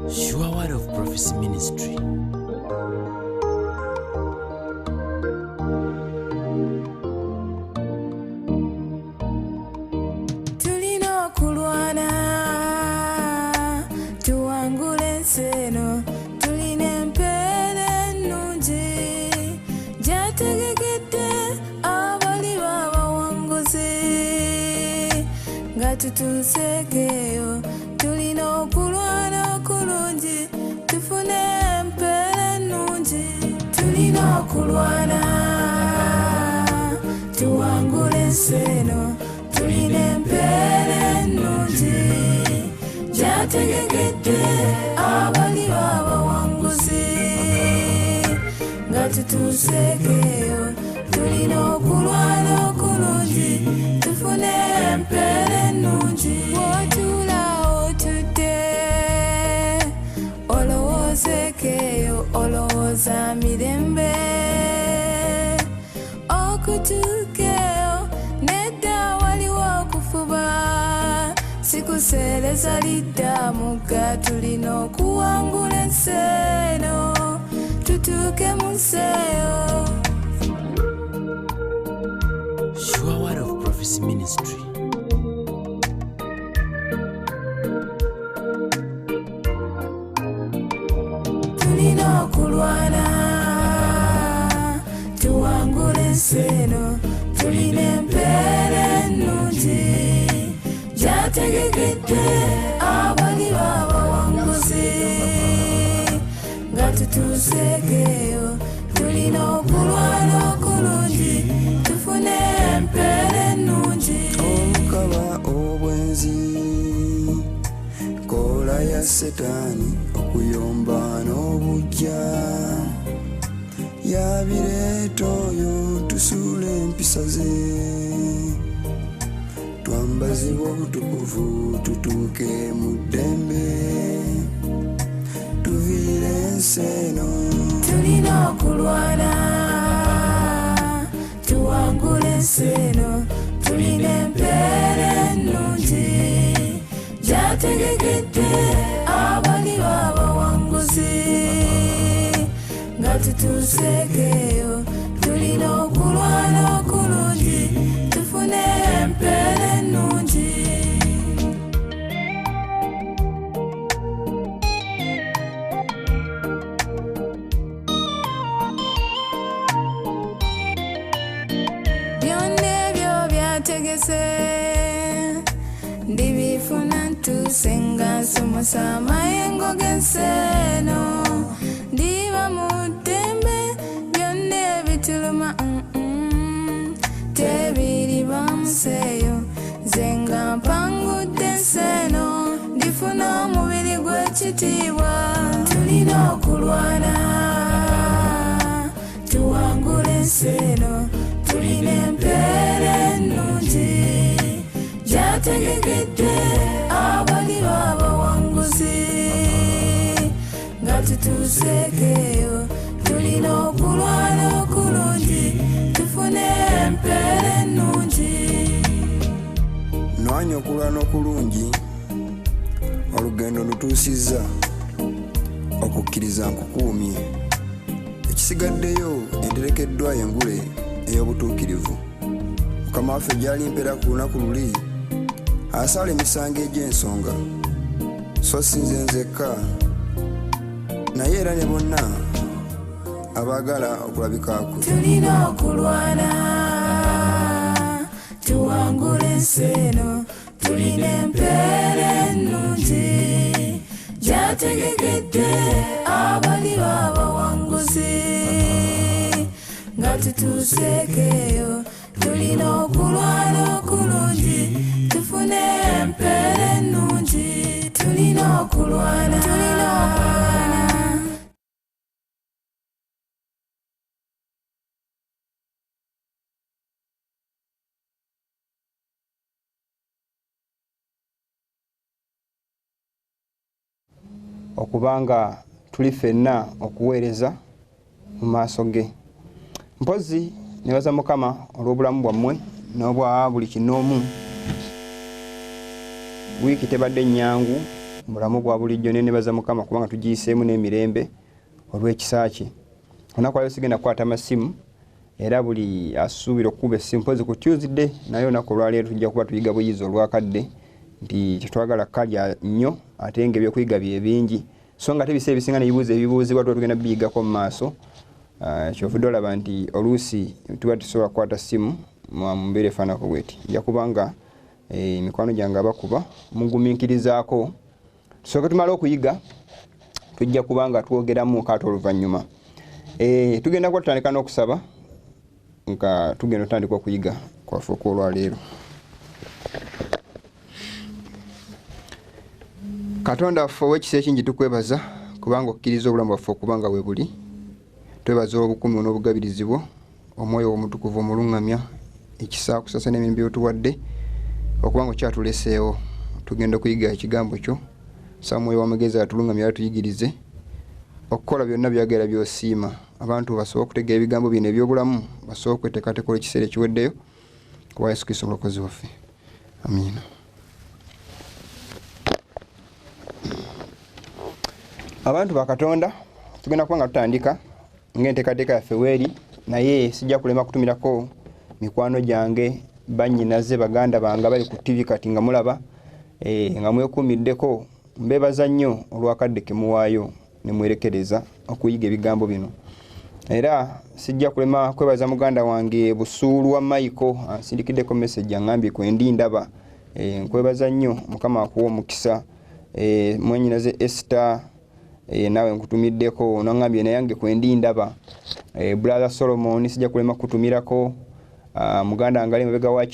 Sure Word of Prophecy Ministry. Tulina kulwana tuwangule nseno, tulina empeera ennungi gyategekedde abali b'abawanguzi nga tutuuseekeyo. Tulina okulwana okulungi tufune empeera ennungi. Tulina okulwana tuwangule enseno, tulina empeera ennungi gyategekedde abali b'abawanguzi nga tutuuseekeyo. Tulina okulwana okulungi tufune empeera ennungi. W'otuula otudde olowoozeekeyo, olowooza mirembe okutuukeyo. Nedda waliwo okufuba, sikuseereza lidda mugga. Tulina okuwangula enseno tutuuke mu nseyo. Sure Word of Prophecy Ministry. Tulina okulwana tuwangule enseno, tulina empeera ennungi gyategekedde abali b'abawanguzi nga tutuuseekeyo. Tulina okulwana okulungi tufune empeera ennungi. Omukaba obwenzi kola ya Setaani, okuyomba n'obujja yabireeta oyo tusuule empisa ze. Twambazibwa obutukuvu tutuuke mu ddembe, tuviire enseno. Tulina okulwana tuwangule enseno, tulina empeera ennungi gyategekedde abali b'abawanguzi nga tutuuseekeyo. Tulina okulwana okulungi tufune empeera ennungi. Byonna ebyo byategese ndibifuna ntuuse nga nsomosa amayengo g'enseno. Ndiba mu ddembe byonna ebituluma tebiriba museeyo. Nze nga mpangudde enseno ndifuna omubiri gw'ekitiibwa. Tulina okulwana tuwangule enseno, tulina empeera ennungi gyategekedde abali b'abawanguzi nga tutuuseekeyo. Tulina okulwana okulungi tufune empeera ennungi. Nwanya okulwana okulungi, olugendo lutuusizza, okukkiriza nkukuumye. Ekisigaddeyo enterekeddwayo engule ey'obutuukirivu. Mukama waffe gy'ali mpeera ku lunaku luli asala emisango egy'ensonga, so si nze nzekka naye era ne bonna abaagala okulabikaako. Tulina okulwana tuwangule enseno, tulina empeera ennungi gyategekedde abali b'abawanguzi nga tutuuseekeyo. Tulina okulwana okulungi tufune empeera ennungi. Tulina okulwana, tulina okulwana. Okubanga tuli ffenna okuweereza mu maaso ge. Mpozi nebaza Mukama olw'obulamu bwammwe n'obwa buli kinoomu. Wiiki tebadde nnyangu mulamu gwa bulijjo nenebaza mukama kubanga tugiyiseemu n'emirembe olw'ekisa kye. Olunaku lwaleero sigenda kukwata amasimu era buli asuubira okukuba essimu mpozi ku Tuesday naye olunaku olwaleero tujja kuba tuyiga buyizi olwakadde nti tetwagala kalya nnyo ate ng'ebyokuyiga bye bingi so nga tebisa ebisinga nebibuuzo ebibuuzibwa tuba tugenda biyigako mu maaso. Kyovudde olaba nti oluusi tuba tusobola kukwata ssimu mu mbeera efaanako bweti. Nja kubanga mikwano gyange abakuba mugumiikirizaako tusooke tumale okuyiga tujja kubanga twogeramu kaato oluvannyuma. Tugenda kuba tutandika n'okusaba nga tugenda otandika okuyiga kwaffe okw'olwaleero. Katonda waffe ow'ekisa ekingi tukwebaza kubanga okkiriza obulamu bwaffe okubanga bwe buli. Twebaza olw'obukuumi n'obugabirizi bwo, omwoyo omutukuvu omuluŋŋamya, ekisa kusasa n'emirimu by'otuwadde okubanga okyatuleseewo. Tugenda okuyiga ekigambo kyo, saba mwoyo w'amagezi atuluŋŋamya era tuyigirize okukola byonna byagala by'osiima. Abantu basobola okutegeera ebigambo bino eby'obulamu, basobola okweteekateeka ekiseera ekiweddeyo kuba Yesu Kristo omulokozi waffe. Amiina. Abantu ba Katonda tugenda kuba nga tutandika ng'enteekateeka yaffe weeri naye sijja kulema kutumirako mikwano gyange bannyinaze baganda bange bali ku TV kati nga mulaba nga mwekuumiddeko. Mbeebaza nnyo olwakadde ke muwaayo ne mwerekereza okuyiga ebigambo bino. Era sijja kulema kwebaza muganda wange Busuulu wa Michael ansindikiddeko message angambye kwendi ndaba. Nkwebaza nnyo Mukama akuwa omukisa. Mwennyinaze Esther nawe nkutumiddeko nangambye nayange kwendi ndaba. Brother Solomon sijja kulema kutumirako. Muganda angali mabega wa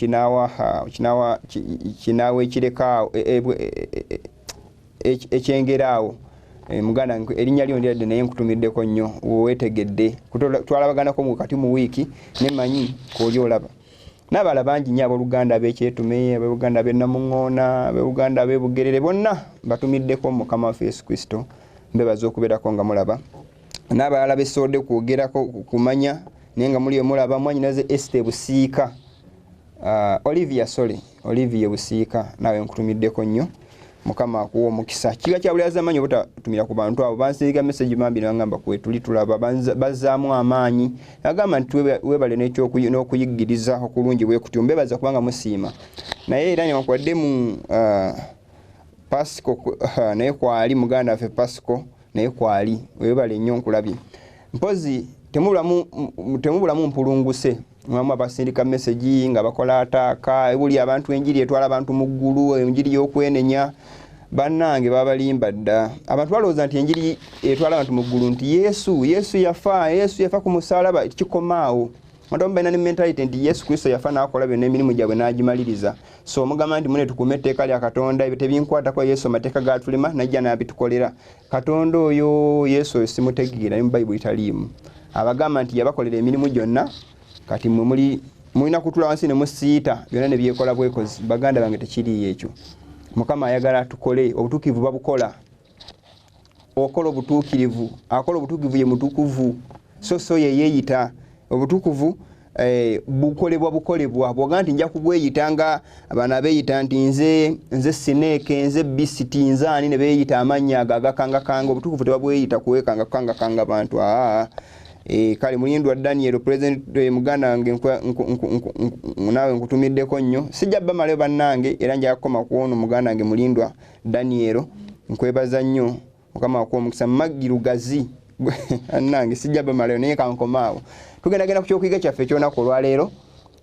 kinaawe ekireka ekyengeraawo. Muganda erinnya lyo ndiradde naye nkutumiddeko nnyo weetegedde twalabaganako mu kati mu wiiki nemanyi kooli olaba. N'abala bangi nnyo abooluganda ab'ekyetume, abooluganda ab'ennamuŋŋoona, abooluganda ab'ebugerere bonna batumiddeko Mukama waffe Yesu Kristo. Mbebaza okubeerako nga mulaba. N'abalala besoodde kwogerako kumanya naye nga muli mulaba mwannyinaze Esther Busiika. Olivia Busiika nawe nkutumiddeko nnyo. Mukama akuwa omukisa. Kiba kya buli azamanyi obutatumira ku bantu abo bansiiga message mambi nangamba kwe tuli tulaba bazzaamu amaanyi. Agamba nti webale n'okuyigiriza okulungi bwe kutyo. Mbebaza kubanga musiima. Naye era newankubadde mu Pasco naye kwali muganda waffe Pasco naye kwali webale nnyo nkulabye. Mpozi temubulamu mpulunguse. Mwamu abasindika message nga bakola ataaka ebuli abantu enjiri etwala abantu mu ggulu enjiri y'okwenenya bannange babalimba dda. Abantu balowooza nti enjiri etwala abantu mu ggulu nti Yesu yafa ku musaalaba kikomaawo. Abantu balina ne mentality nti Yesu Kristo yafa n'akola byonna emirimu gyabwe n'agimaliriza. So omugamba nti mune tukume etteeka lya Katonda ebyo tebinkwatako Yesu amateeka gaatulema najja n'abitukolera. Katonda oyo Yesu oyo simutegeera ne mu Bayibuli taliimu. Abagamba nti yabakolera emirimu gyonna kati mulina kutula wansi ne musiita byonna ne byekola bwekozi. Baganda bange tekiri ekyo. Mukama ayagala tukole obutuukivu babukola. Okola obutuukirivu akola obutuukivu ye mutukuvu so ye yeeyita obutukuvu bukolebwa bwoga nti nja kubweyitanga abaana abeeyita nti nze Sineeke nze Bisiti nze ani ne beeyita amannya agakangakanga. Obutukuvu tebabweyita kuwekanga kukangakanga abantu. Kale mulindwa Daniel president muganda wange nawe nkutumiddeko nnyo. Sijja bamaleyo bannange era nja kukoma kuwono muganda wange mulindwa Daniel. Nkwebaza nnyo Mukama akuwa omukisa Magirugazi annange sijja bamaleyo naye kankomaawo. Tugenda ku kyokuyiga kyaffe ekyonaku olwaleero.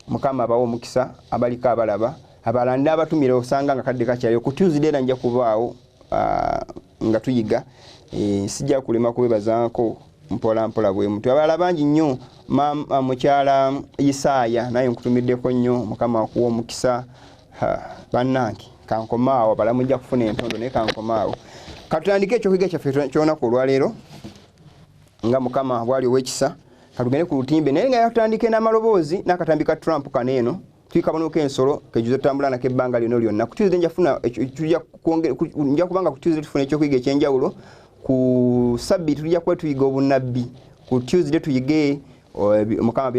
Mukama abawo omukisa abaliko abalaba abalanda abatumire osanga nga kadde kakyaliyo ku Tuesday era nja kubaawo nga tuyiga. Sijja kulema kubebazaako mpola bwe mutwe. Abalala bangi nnyo mukyala Isaaya naye nkutumiddeko nnyo. Mukama akuwa omukisa bannange kankomaawo abalamu nja kufuna entondo naye kankomaawo. Katutandike ekyokuyiga kyaffe kyonaku olwaleero nga Mukama bwali ow'ekisa. Katugende ku lutimbe naye nga yatandike n'amaloboozi n'akatambi ka Trump kaneeno twikabonoka ensolo kejuze tambula nako ebbanga lyonna. Ku Tuesday nja kubanga ku Tuesday tufuna ekyokuyiga ekyenjawulo. Ku Sabbiiti tujja kuba tuyiga obunnabbi. Ku Tuesday tuyige mukama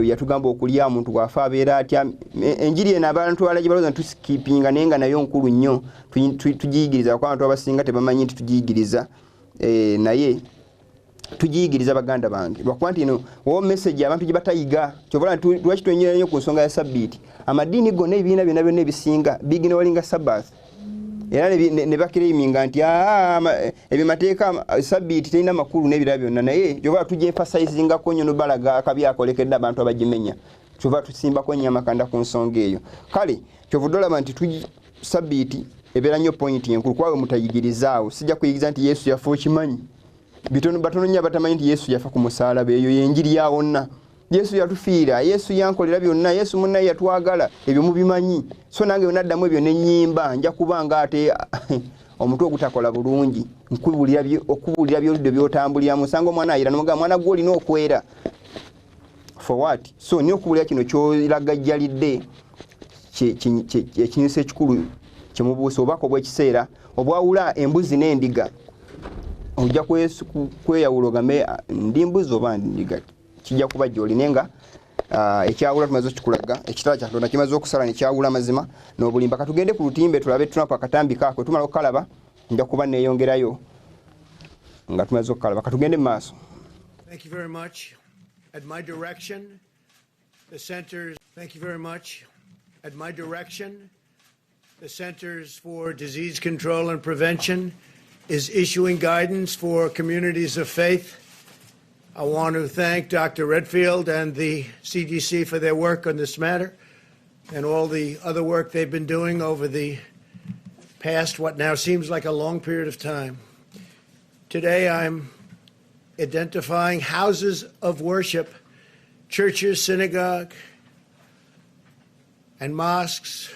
yatugamba okulya omuntu bwafa abeera atya enjiri eno abantu abalala baloza tusikipinga naye nga nayo nkulu nnyo tugiyigiriza kuba abantu abasinga tebamanyi nti tugiyigiriza naye tugiyigiriza baganda bange lwakuba nti eno wo message abantu gye batayiga kyobola lwaki twenyera nnyo ku nsonga ya sabbiiti amadiini gonna ebibiina byonna ebisinga bigina walinga sabbath era ne bakiriminga nti ebyo mateeka sabbiiti terina makulu n'ebirala byonna naye kyobola tugyemfasizingako nnyo nobalaga akabi akolekedde abantu abagimenya kyobola tusimbako nnyo amakanda ku nsonga eyo kale kyovudde olaba nti sabbiiti ebeera nnyo pointi enkulu kuba we mutayigirizaawo sijja kuyigiriza nti yesu yafa okimanyi batono nnyo abatamanyi nti yesu yafa ku musalaba eyo yenjiri ya wonna yesu yatufiira yesu yankolera byonna yesu munnaye yatwagala ebyo mubimanyi so nange yonaddamu ebyo nenyimba nja kubanga ate omutwe ogutakola bulungi okubulira byoludde byotambulira musango omwana ayira nomuga mwana gwe olina okwera for what so ni okubulira kino kyolagajjalidde ekinyusa ekikulu kyemubuusa obubaka obw'ekiseera obwawula embuzi n'endiga ojja kweyawula ogambe ndi mbuzi oba ndiga kijja kuba gy'oli naye nga ekyawula tumaze okikulaga ekitala kya Katonda kimaze okusala ne kyawula mazima n'obulimba katugende ku lutimbe tulabe tunaku akatambi kaako tumala okukalaba nja kuba neeyongerayo nga tumaze okukalaba katugende mu maaso. Thank you very much. At my direction, the Centers for Disease Control and Prevention is issuing guidance for communities of faith. I want to thank Dr. Redfield and the CDC for their work on this matter and all the other work they've been doing over the past, what now seems like a long period of time. Today I'm identifying houses of worship, churches, synagogue, and mosques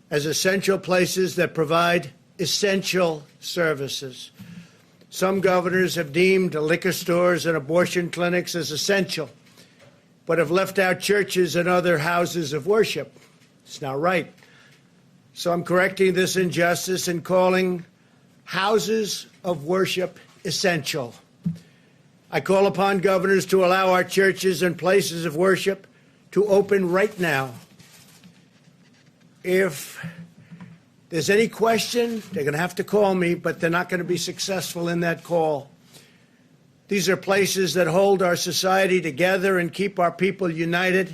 as essential places that provide essential services. Some governors have deemed liquor stores and abortion clinics as essential, but have left out churches and other houses of worship. It's not right. So I'm correcting this injustice and calling houses of worship essential. I call upon governors to allow our churches and places of worship to open right now. If there's any question, they're going to have to call me, but they're not going to be successful in that call. These are places that hold our society together and keep our people united.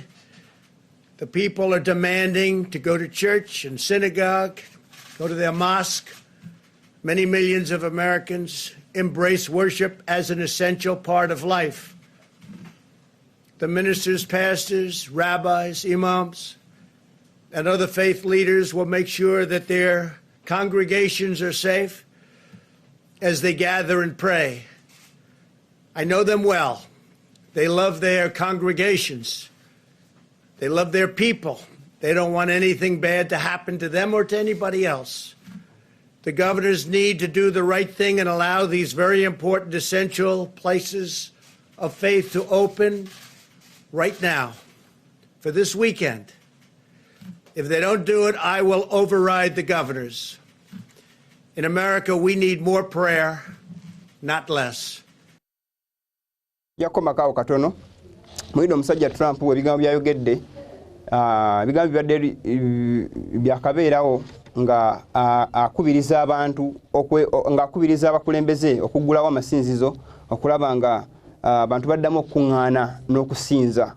The people are demanding to go to church and synagogue, go to their mosque. Many millions of Americans embrace worship as an essential part of life. The ministers, pastors, rabbis, imams, and other faith leaders will make sure that their congregations are safe as they gather and pray. I know them well. They love their congregations. They love their people. They don't want anything bad to happen to them or to anybody else. The governors need to do the right thing and allow these very important, essential places of faith to open right now for this weekend. If they don't do it, I will override the governors. In America, we need more prayer, not less. Yakoma kawo katono. Mwido omusajja Trump ebigambo byayogedde ebigambo bibadde byakabeerawo nga akubiriza abantu nga akubiriza abakulembeze okuggulawo amasinzizo okulaba nga abantu baddamu okuŋŋaana n'okusinza.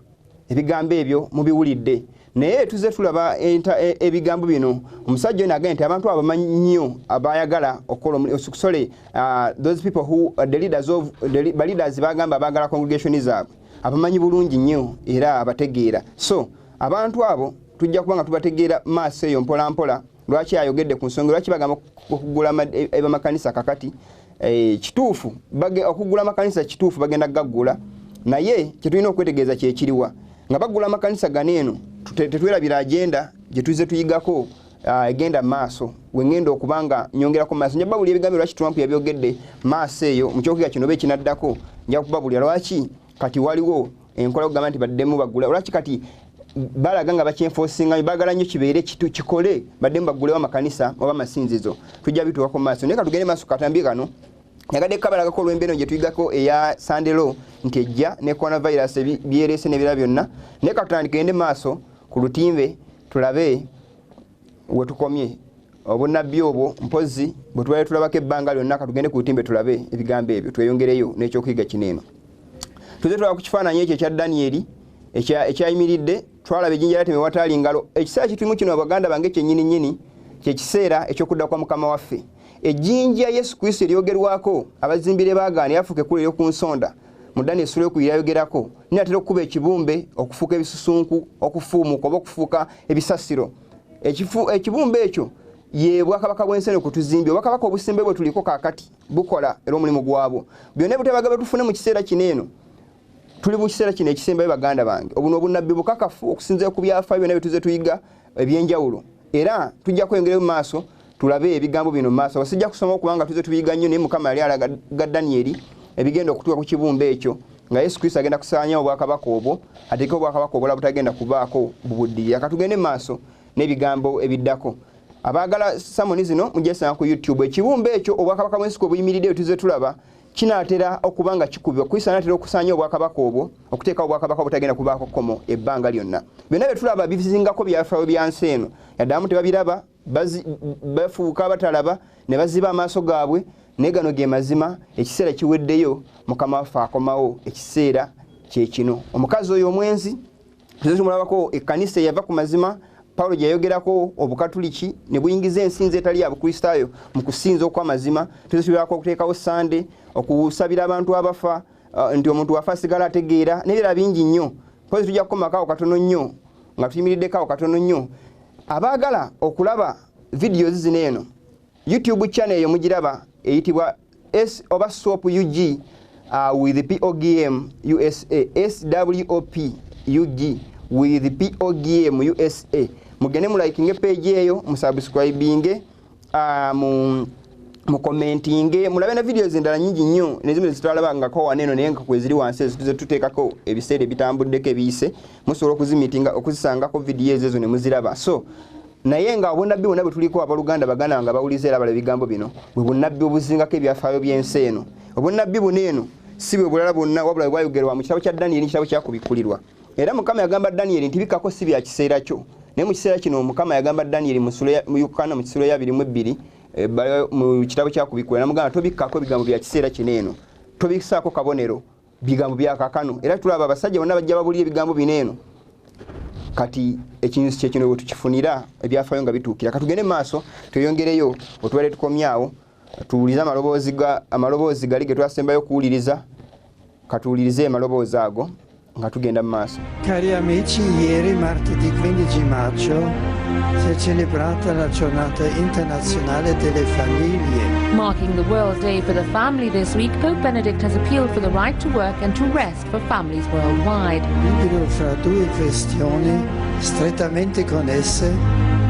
Ebigambo ebyo mubiwulidde. Naye tuze tulaba ebigambo bino omusajja ono agenda nti abantu abamanyi nnyo abayagala okola okusole those people who the leaders bagamba abagala congregation zaabwe abamanyi bulungi nnyo era abategeera. So abantu abo tujja kubanga tubategeera maaso eyo mpola mpola lwaki ayogedde ku nsonga lwaki bagamba okugula amakanisa kakati kituufu okugula amakanisa kituufu bagenda gaggula naye kyetulina okwetegeeza kyekiriwa nga bagula amakanisa ganeeno tetwerabira agenda gye tuize tuyigako egenda maaso wengenda okubanga nyongerako maaso nja babulira ebigambo lwaki Trump yabyogedde maaso eyo mu kyokuga kino be kinaddako nja kubabulira lwaki kati waliwo enkola okugamba nti baddemu bagula lwaki kati balaga nga bakyenfosinga bagala nnyo kibeere kikole baddemu bagulewo amakanisa oba amasinzizo tujja bituwako maaso naye katugende maaso katambi kano yagadde kabala gakolwa embeno gye tuyigako eya Sandero nti ejja ne coronavirus byerese nebira byonna ne katandikende maaso ku lutimbe tulabe we tukomye obunabbi obwo mpozi bwe tubaye tulabako ebbanga lyonna katugende ku lutimbe tulabe ebigambo ebyo tweyongereyo n'ekyokuyiga kineeno tuze tulaba ku kifaananyi ekyo ekya Danieri ekyayimiridde twalaba ejjinja lyateme wataali ngalo ekiseera kiturimu kino abaganda bange kyennyini kyekiseera ekyokudda kwa mukama waffe ejjinja Yesu Kristo eryogerwako abazimbire baagaana yafuuka ekkulu ery'oku nsonda mu Danieri essula ey'okubiri yayogerako ninatera okukuba ekibumbe okufuuka ebisusunku okufuumuka oba okufuuka ebisasiro ekibumbe ekyo ye bwakabaka bw'ensi kutuzimbi obwakabaka obusembe bwe tuliko kaakati bukola era omulimu gwabwo byonna butebaga betufune mu kiseera kineeno tuli mu kiseera kino ekisembayo baganda bange obuno obunabbi bukakafu okusinziira ku byafaayo byonna byetuze tuyiga ebyenjawulo era tujja kweyongera mu maaso tulabe ebigambo bino mu maaso wasijja kusoma okubanga tuze tubiyiga nnyo naye mukama yali alaga Danieri ebigenda okutuuka ku kibumbe ekyo nga Yesu Kristo agenda kusaanya obwakabaka obwo ateeke obwakabaka obulala butagenda kubaako bubuddirira katugende mu maaso n'ebigambo ebiddako abaagala samoni zino mujesanga ku YouTube ekibumbe ekyo obwakabaka bw'ensi buyimiridde tuze tulaba kinaatera okubanga kikubibwa Kristo anaatera okusaanya obwakabaka obwo okuteeka obwakabaka obutagenda kubaako kkomo ebbanga lyonna byonna bye tulaba bivizingako byafaayo bya nsi eno yaddamu tebabiraba bafuuka batalaba ne baziba amaaso gaabwe naye gano ge mazima ekiseera kiweddeyo mukama waffe akomawo ekiseera kyekino omukazi oyo omwenzi tuze tumulabako ekkanisa eyava ku mazima Paulo gyayogerako obukatuliki ne buyingiza ensinzi etali ya bukristaayo mu kusinza okw'amazima tuzisobirako okuteekawo sande okusabira abantu abafa nti omuntu wafa asigala ategeera n'ebirala bingi nnyo pozi tujja kukomako katono nnyo nga tuyimiriddeko katono nnyo abaagala okulaba videos zino eno YouTube channel eyo mugiraba eyitibwa S oba SWOP UG with POGM USA SWOP UG with POGM USA mugende mu liking page eyo mu subscribing mu commenting mulabe na videos endala nyingi nnyo nezimu zitalabangako waneno naye nga kweziri wansi tuze tuteekako ebiseera bitambuddeko ebiyise musobola okuzimitinga okuzisangako video ezo ne muziraba so naye nga obunabbi bwonna bwe tuliko abaluganda baganda nga bawuliza era bala ebigambo bino bwe bunnabbi obuzingako ebyafaayo by'ensi eno obunnabbi buno eno si bwe bulala bwonna wabula bwayogerwa mu kitabo kya Danieri n'ekitabo kyakubikkulirwa era mukama yagamba Danieri nti bikako si bya kiseera kyo naye mu kiseera kino mukama yagamba Danieri mu Yokaana mu kisula ya 22 mu kitabo kyakubikkulirwa namugamba tobikkako ebigambo bya kiseera kino eno tobisaako kabonero bigambo bya kakano era tulaba abasajja bonna bajja babulira ebigambo bino eno kati ekintu kyekino bwe tukifunira ebyafaayo nga bituukira katugende maaso tweyongereyo otubale tukomyawo tuwulize amaloboozi gali ge twasembayo okuwuliriza katuwulirize amaloboozi ago nga tugenda mu maaso. Cari amici, ieri martedì 15 maggio si è celebrata la giornata internazionale delle famiglie. Marking the World Day for the Family this week, Pope Benedict has appealed for the right to work and to rest for families worldwide. Libero fra due questioni strettamente connesse.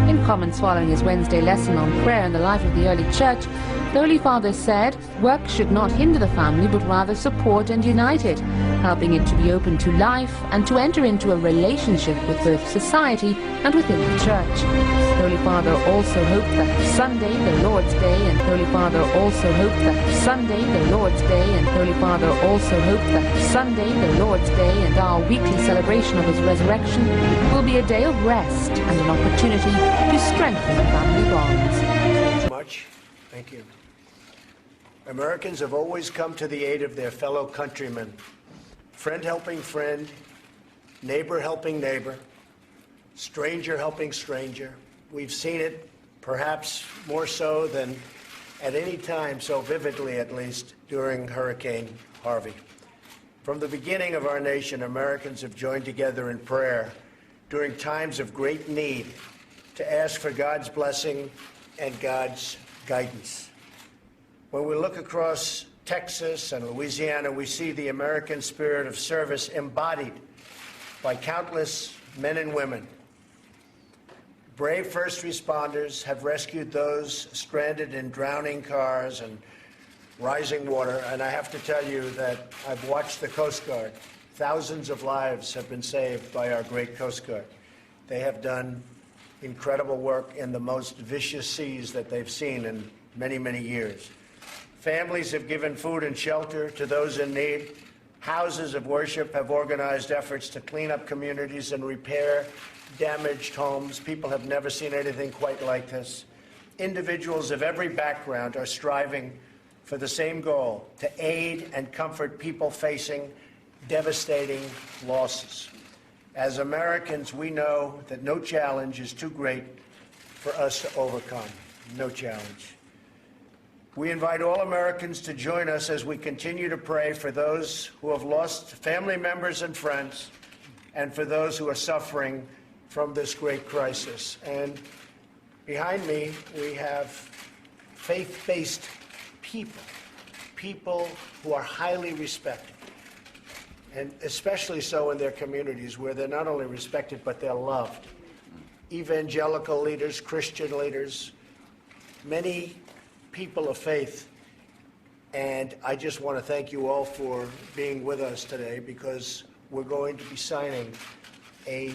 In comments following his Wednesday lesson on prayer and the life of the early church, the Holy Father said, work should not hinder the family but rather support and unite it, helping it to be open to life and to enter into a relationship with both society and within the church. The Holy Father also hoped that Sunday, the Lord's Day, and Holy Father also hoped that Sunday, the Lord's Day, and Holy Father also hoped that Sunday, the Lord's Day, and our weekly celebration of his resurrection will be a day of rest and an opportunity to strengthen family bonds. Much. Thank you. Americans have always come to the aid of their fellow countrymen. Friend helping friend, neighbor helping neighbor, stranger helping stranger. We've seen it perhaps more so than at any time, so vividly at least, during Hurricane Harvey. From the beginning of our nation, Americans have joined together in prayer during times of great need to ask for God's blessing and God's guidance. When we look across Texas and Louisiana, we see the American spirit of service embodied by countless men and women. Brave first responders have rescued those stranded in drowning cars and rising water, and I have to tell you that I've watched the Coast Guard. Thousands of lives have been saved by our great Coast Guard. They have done incredible work in the most vicious seas that they've seen in many, many years. Families have given food and shelter to those in need. Houses of worship have organized efforts to clean up communities and repair damaged homes. People have never seen anything quite like this. Individuals of every background are striving for the same goal, to aid and comfort people facing devastating losses. As Americans, we know that no challenge is too great for us to overcome. No challenge. We invite all Americans to join us as we continue to pray for those who have lost family members and friends, and for those who are suffering from this great crisis. And behind me, we have faith-based people who are highly respected, and especially so in their communities where they're not only respected, but they're loved. Evangelical leaders, Christian leaders, many people of faith. And I just want to thank you all for being with us today, because we're going to be signing a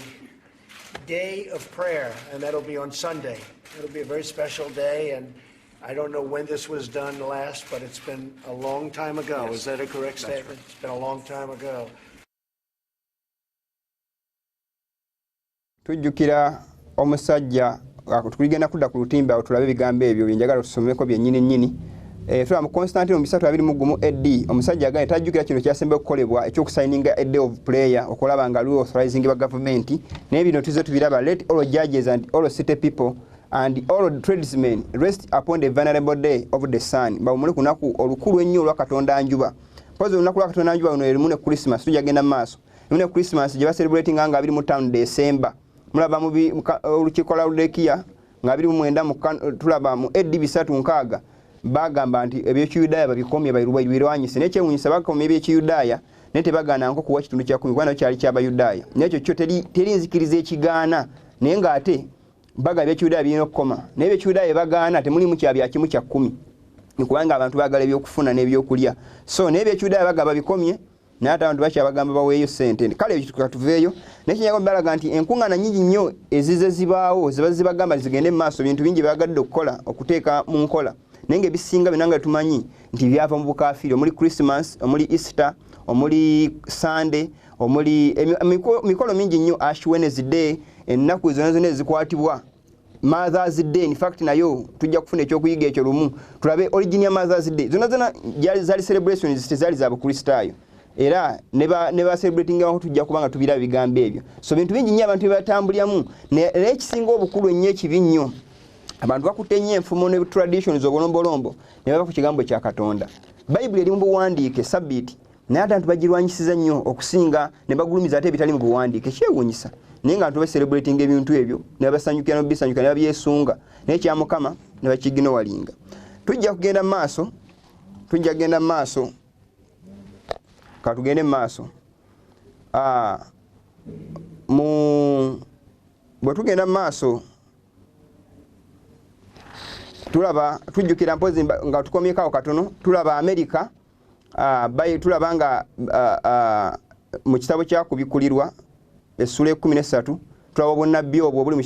day of prayer, and that'll be on Sunday. It'll be a very special day, and I don't know when this was done last, but it's been a long time ago. Yes. Is that a correct statement? Right. It's been a long time ago. Tujjukira omusajja tukugenda kudda ku lutimba tulabe ebigambo ebyo byenjagala tusomeko byennyini nnyini. Tulaba mu Constantine 3:21 AD omusajja agambye tajjukira kino kyasembe okukolebwa ekyokusigninga a day of prayer okulaba nga lu authorizing ba government n'ebino tuze tubiraba. Let all judges and all city people and all tradesmen rest upon the venerable day of the sun. Bawumule kunaku olukulu ennyo olwa Katonda njuba. Pozi olunaku lwa Katonda njuba luno erimu ne Christmas tujagenda maaso. Erimu ne Christmas gye ba celebrating nga 2 mu town December. Mulaba mu olukiiko lwa Ludekia nga 29 tulaba mu AD 3:6 bagamba nti ebyekiyudaaya babikomye bayirwanyise nekyewunyisa bakomye ebyekiyudaaya naye tebagaana nko kuwa kitundu kya 10 kubanga kyali ky'Abayudaaya. Nekyo kyo teri nzikiriza ekigaana naye ng'ate bagaba ebyekiyudaaya birina okukoma naye ebyekiyudaaya bagaana temulimu kyabya kimu kya 10 nikubanga abantu baagala ebyokufuna n'ebyokulya. So naye ebyekiyudaaya bagaba bikomye naye ate abantu bakyabagamba baweeyo ssente. Kale ekyo tukatuveeyo nekinyago balaga nti enkuŋŋaana nnyingi nnyo ezize zibaawo zibagamba zigende mu maaso bintu bingi byagadde okukola okuteeka mu nkola nenge bisinga binanga tumanyi nti byava mu bukafiiri omuli Christmas omuli Easter omuli Sunday omuli mikolo mingi nnyo Ash Wednesday ennaku zonna ezikwatibwa Mother's Day. In fact nayo tujja kufuna ekyokuyiga ekyo lumu tulabe origin ya Mother's Day zonna zali celebrations tezali za bukristaayo era ne ba celebrating aho tujja kubanga tubira bigambo ebyo. So bintu bingi nnyo abantu batambulyamu era ekisinga obukulu ennyo ekibi nnyo abantu bakutenye enfumo ne traditions obolombolombo ne baba ku kigambo kya Katonda. Bible eri mu buwandiike sabbiiti naye abantu bagirwanyisiza nnyo okusinga ne bagulumiza ate ebitali mu buwandiike kyewuunyisa naye nga abantu ba-celebrating ebintu ebyo ne basanyukira n'obisanyuka ne babyesunga naye kya Mukama ne bakiginowalinga. Tujja kugenda mu maaso katugende mu maaso bwe tugenda mu maaso tulaba tujjukira mpozi nga tukomyekaawo katono tulaba America tulaba nga mu kitabo kyakubikulirwa essula 13 tulaba obwannabbi obwo buli mu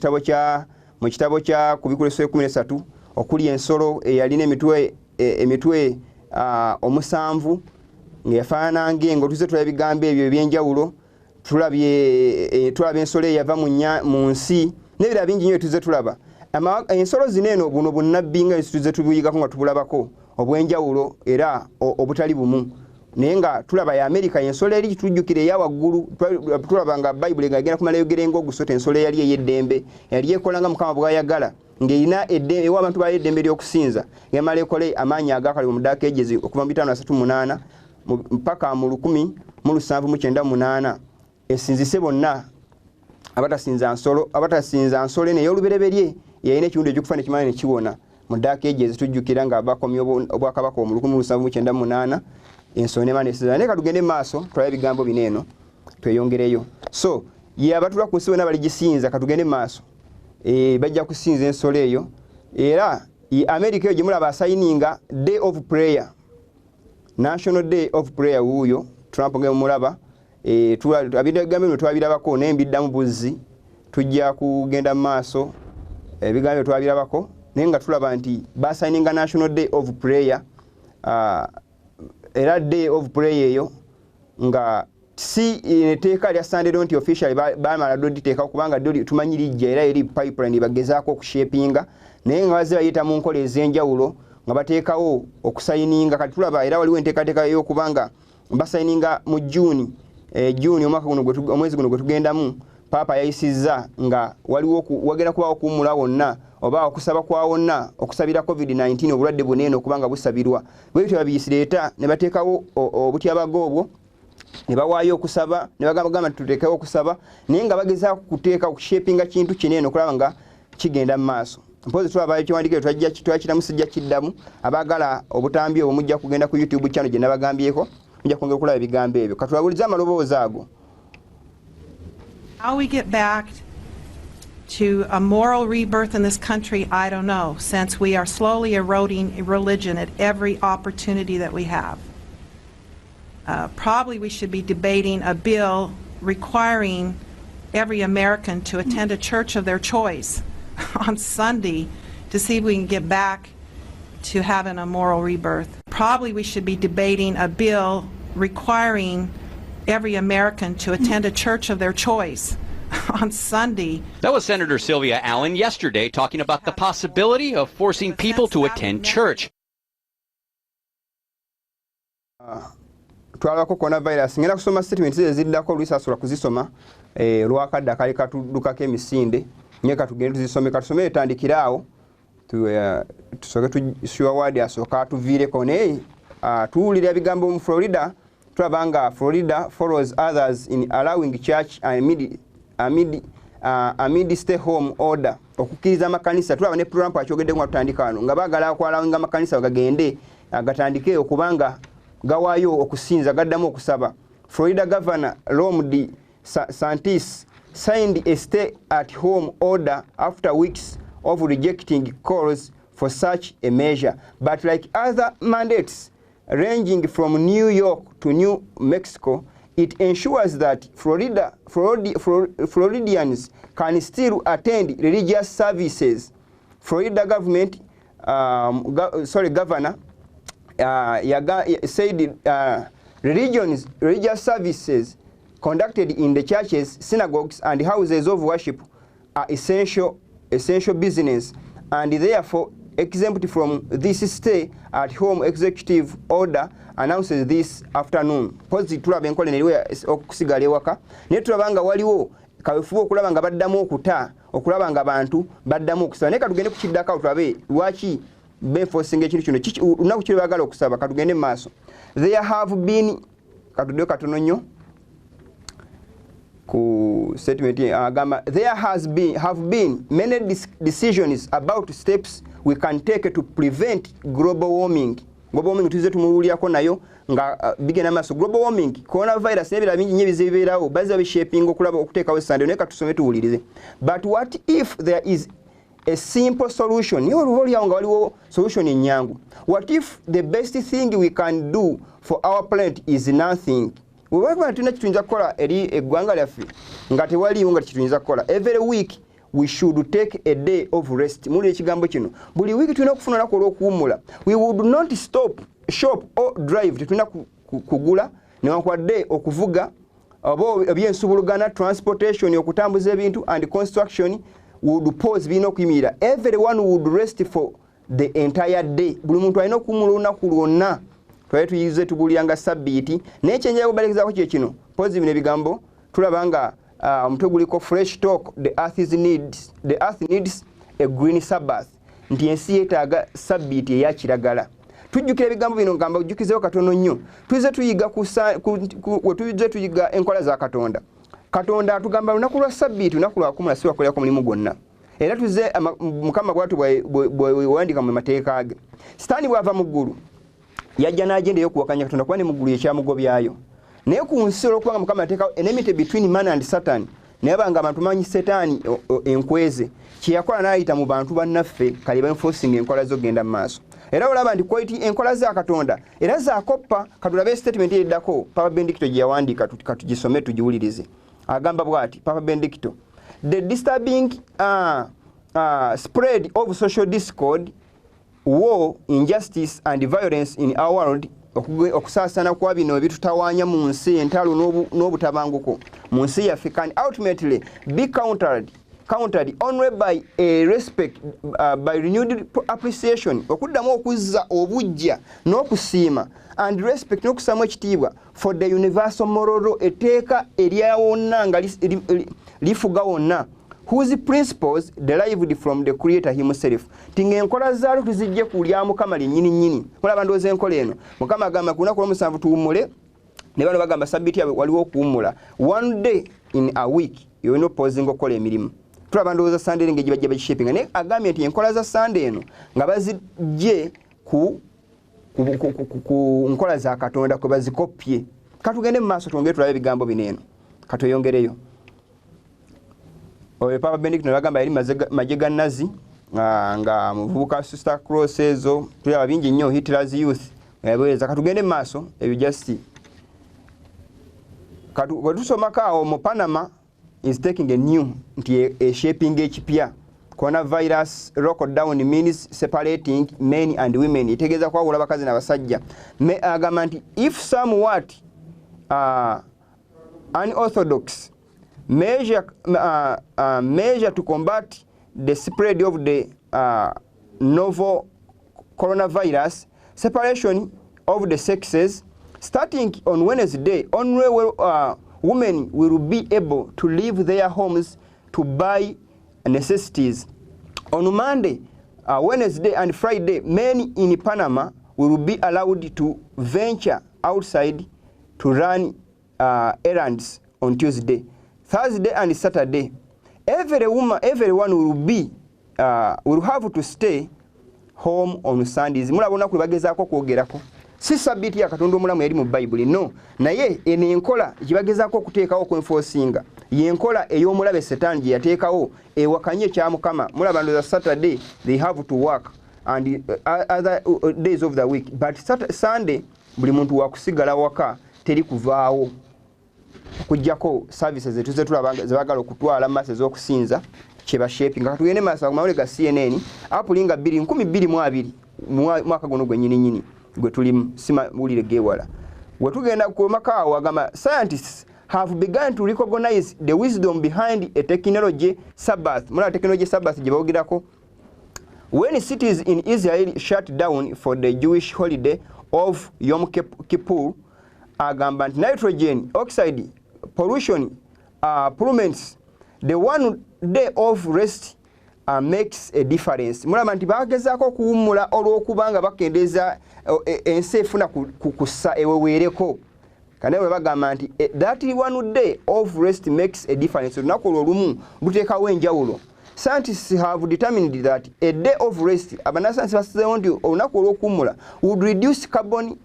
kitabo kya kubikulirwa essula 13 okuli ensolo eyalina emitwe omusanvu ng'efaanana ng'engo tuze tulaba ebigambo ebyo ebyenjawulo tulaba ensolo eyava mu nsi n'ebirala bingi nnyo tuze tulaba. Ensolo zino eno buno bunnabbi nga tuze tubuyigako nga tubulabako obwenjawulo era obutali bumu naye nga tulaba ya America ensolo eri tujjukire eya waggulu tulaba nga Bible nga egenda kumala yogerenga ogusota ensolo eyali ey'eddembe yali ekolanga Mukama bw'ayagala ng'erina ewa abantu bayo eddembe ly'okusinza ng'emala ekole amaanyi agakalibwa mu Dark Ages okuva mu 538 mpaka mu 1798 esinzise bonna abatasinza nsolo n'ey'olubereberye yayina ekiwundu ekyokufaana ekimala ne kiwona mu Dark Ages tujjukira nga bakomye obwakabaka mu 1798 ensolo n'emala nesinza naye katugende maaso tulabe ebigambo bino eno tweyongereyo. So ye abatula ku nsi bonna baligisinza katugende maaso bajja kusinza ensolo eyo era America eyo gye mulaba asayininga Day of Prayer, National Day of Prayer wuuyo Trump nge mulaba abigambo bino twabirabako naye mbiddamu buzzi tujja kugenda maaso ebigambo twabirabako naye nga tulaba nti basayininga National Day of Prayer era day of prayer eyo nga si neteeka lya Sunday don't officially bamala doditeeka kubanga doli tumanyi lijja era eri pipeline bagezaako okushapinga naye nga baze bayita mu nkola ez'enjawulo nga bateekawo okusayininga kati tulaba era waliwo enteekateeka y'okubanga basayininga mu June omwaka guno omwezi guno gwe tugendamu Papa yayisizza nga waliwo wagenda kubawo kuwummula wonna oba okusaba kwa wonna okusabira COVID-19 obulwadde buneeno okubanga busabirwa bwe bityo babiyisireeta ne bateekawo obutyabago obwo ne bawaayo okusaba ne bagamba tuteekewo okusaba naye nga bagezaako kuteeka okushapinga kintu kineeno okulaba nga kigenda mu maaso mpozi twabayo kiwandiikire twakiramu sijja kiddamu abaagala obutambi obwo mujja kugenda ku YouTube channel gye nabagambyeko mujja kwongera okulaba ebigambo ebyo katulabulize amaloboozi ago. How we get back to a moral rebirth in this country, I don't know, since we are slowly eroding religion at every opportunity that we have. Probably we should be debating a bill requiring every American to attend a church of their choice on Sunday to see if we can get back to having a moral rebirth. Probably we should be debating a bill requiring every American to attend a church of their choice on Sunday. That was Senator Sylvia Allen yesterday talking about the possibility of forcing people to attend church. Twalako coronavirus ngenda kusoma statement eziddako luisasula kuzisoma lwakadda kali katudukako emisinde nyeka tugende tuzisome katusome etandikiraawo tusoke tushuwa wadi asooka tuviireko naye tuwulira ebigambo mu Florida tulabanga Florida follows others in allowing church amid stay home order okukkiriza amakanisa tulaba ne Trump akyogedde nga tutandika wano nga baagala okwalawinga amakanisa gagende agatandike okubanga gawaayo okusinza gaddamu okusaba. Florida Governor Ron DeSantis signed a stay at home order after weeks of rejecting calls for such a measure, but like other mandates ranging from New York to New Mexico, it ensures that Floridians can still attend religious services. Florida government, governor said religious services conducted in the churches, synagogues, and houses of worship are essential business, and therefore exempt from this stay-at-home executive order announces this afternoon. Positive tulaba enkola neriwe okusigala ewaka naye tulaba nga waliwo kaweefube okulaba nga baddamu okuta okulaba nga abantu baddamu okusaba naye katugende ku kiddako tulabe lwaki benforcing ekintu kino lunaku kiri baagala okusaba katugende mu maaso. There have been katuddeyo katono nnyo ku statement agamba there have been many decisions about steps we can take to prevent global warming. Global warming tuze tumuwulirako nayo nga bigenda maaso. Global warming, coronavirus n'ebirala bingi nnyo bizibeerawo bazza bishaping okulaba okuteekawo essande naye katusome tuwulirize. But what if there is a simple solution? Niyo oluvolyawo nga waliwo solution ennyangu. What if the best thing we can do for our planet is nothing? Webanga tulina kituyinza kukola eri eggwanga lyaffe nga tewaliwo nga kituyinza kukola. Every week we should take a day of rest. Muli ekigambo kino buli wiiki tulina okufuna olunaku olw'okuwummula. We would not stop, shop or drive. Tetulina kugula newankwadde okuvuga oba ebyensuubulugana, transportation okutambuza ebintu and construction would pause birina okuyimirira. Everyone would rest for the entire day. Buli muntu alina okuwummula olunaku lwonna. Twali tuyize tubuliranga sabbiiti naye kyenjala kubalekezaako kye kino pause bino ebigambo tulaba nga omutwe guliko fresh talk. The earth needs a green Sabbath. Nti ensi yeetaaga sabbiiti eya kiragala. Tujjukira ebigambo bino ngamba ojjukizeewo katono nnyo. Tuyize tuyiga enkola za Katonda. Katonda atugamba lunaku lwa sabbiiti lunaku lwakumula si wakolerako mulimu gwonna. Era tuze Mukama bwatu bwewandika mu mateeka ge. Sitaani bw'ava mu ggulu yajja n'agenda y'okuwakanya Katonda kuba ne mu ggulu yekyamugobyayo. Naye ku nsi olwokubanga Mukama yateekawo enmity between man and Satan naye banga abantu manyi Setaani enkweze kye yakola n'ayita mu bantu bannaffe kali enforcing enkola z'ogenda mu maaso. Era olaba nti kweti enkola za Katonda era zakoppa. Katulabe statement eddako Papa Benedicto gye yawandiika katugisome tugiwulirize. Agamba bw'ati Papa Benedicto: the disturbing spread of social discord war, injustice and violence in our world, okusaasana kwa bino ebitutawaanya mu nsi, entalo n'obutabanguko mu nsi yaffe, can ultimately be countered only by a respect, by renewed appreciation, okuddamu okuzza obujja n'okusiima, and respect n'okusaamu ekitiibwa for the universal moral law, etteeka erya wonna nga lifuga wonna, whose principles derived from the creator himself. Tinga enkola zaalo tuzijje kulya Mukama lennyini. Mulaba ndowooza enkola eno Mukama agamba ku lunaku olw'omusanvu tuwummule, ne bano bagamba sabbiiti yabwe waliwo okuwummula, one day in a week yolina opoozinga okukola emirimu. Tulaba ndowooza Sunday engeri gye bajja bagishapinga, naye agambye nti enkola za Sunday eno nga bazijje ku nkola za Katonda kwe bazikopye. Katugende mu maaso twongere tulabe ebigambo bino eno, katweyongereyo. Papa Benedict nabagamba yali maje ga Nazi nga muvubuka Sister Cross ezo tulaba bingi nnyo, Hitler's Youth yabeereza. Katugende mu maaso ebyo just tusomako awo mu Panama is taking a new nti shaping ekipya. Coronavirus lockdown means separating men and women. Itegeeza kwawula abakazi n'abasajja. Agamba nti if somewhat unorthodox measure to combat the spread of the novel coronavirus, separation of the sexes, starting on Wednesday, only women will be able to leave their homes to buy necessities. On Monday, Wednesday and Friday, men in Panama will be allowed to venture outside to run errands on Tuesday. Thursday and Saturday, everyone will have to stay home on Sundays. Mulabona ku bagezaako kwogerako si sabbiiti ya Katonda omulamu eri mu Bible, no, naye eno enkola gibagezaako okuteekawo okwenforcinga yenkola ey'omulabe Setaani gye yateekawo ewakanye ekya Mukama. Mulaba ndowooza Saturday they have to work and other days of the week, but Sunday buli muntu wakusigala waka, teri kuvaawo okujjako services etuze tulaba zebagala okutwala maaso ez'okusinza kyeba shaping. Katugende maaso amawulire ga CNN apulinga 2022 mwaka guno gwennyini gwe tulimu simawulire geewala. Wetugenda ku makaawo agamba scientists have begun to recognize the wisdom behind a technology Sabbath. Mula technology Sabbath gye boogerako. When cities in Israel shut down for the Jewish holiday of Yom Kippur, agamba nitrogen oxide pollution plummets. The one day of rest makes a difference. Mulaba nti bagezaako kuwummula olw'okubanga bakendeeza ensi efuna kukussa eweweereko. Kandi bwe bagamba nti that one day of rest makes a difference. Olunaku olwo olumu luteekawo enjawulo. Scientists have determined that a day of rest, abanasayansi basizeewo nti olunaku olw'okuwummula would reduce carbon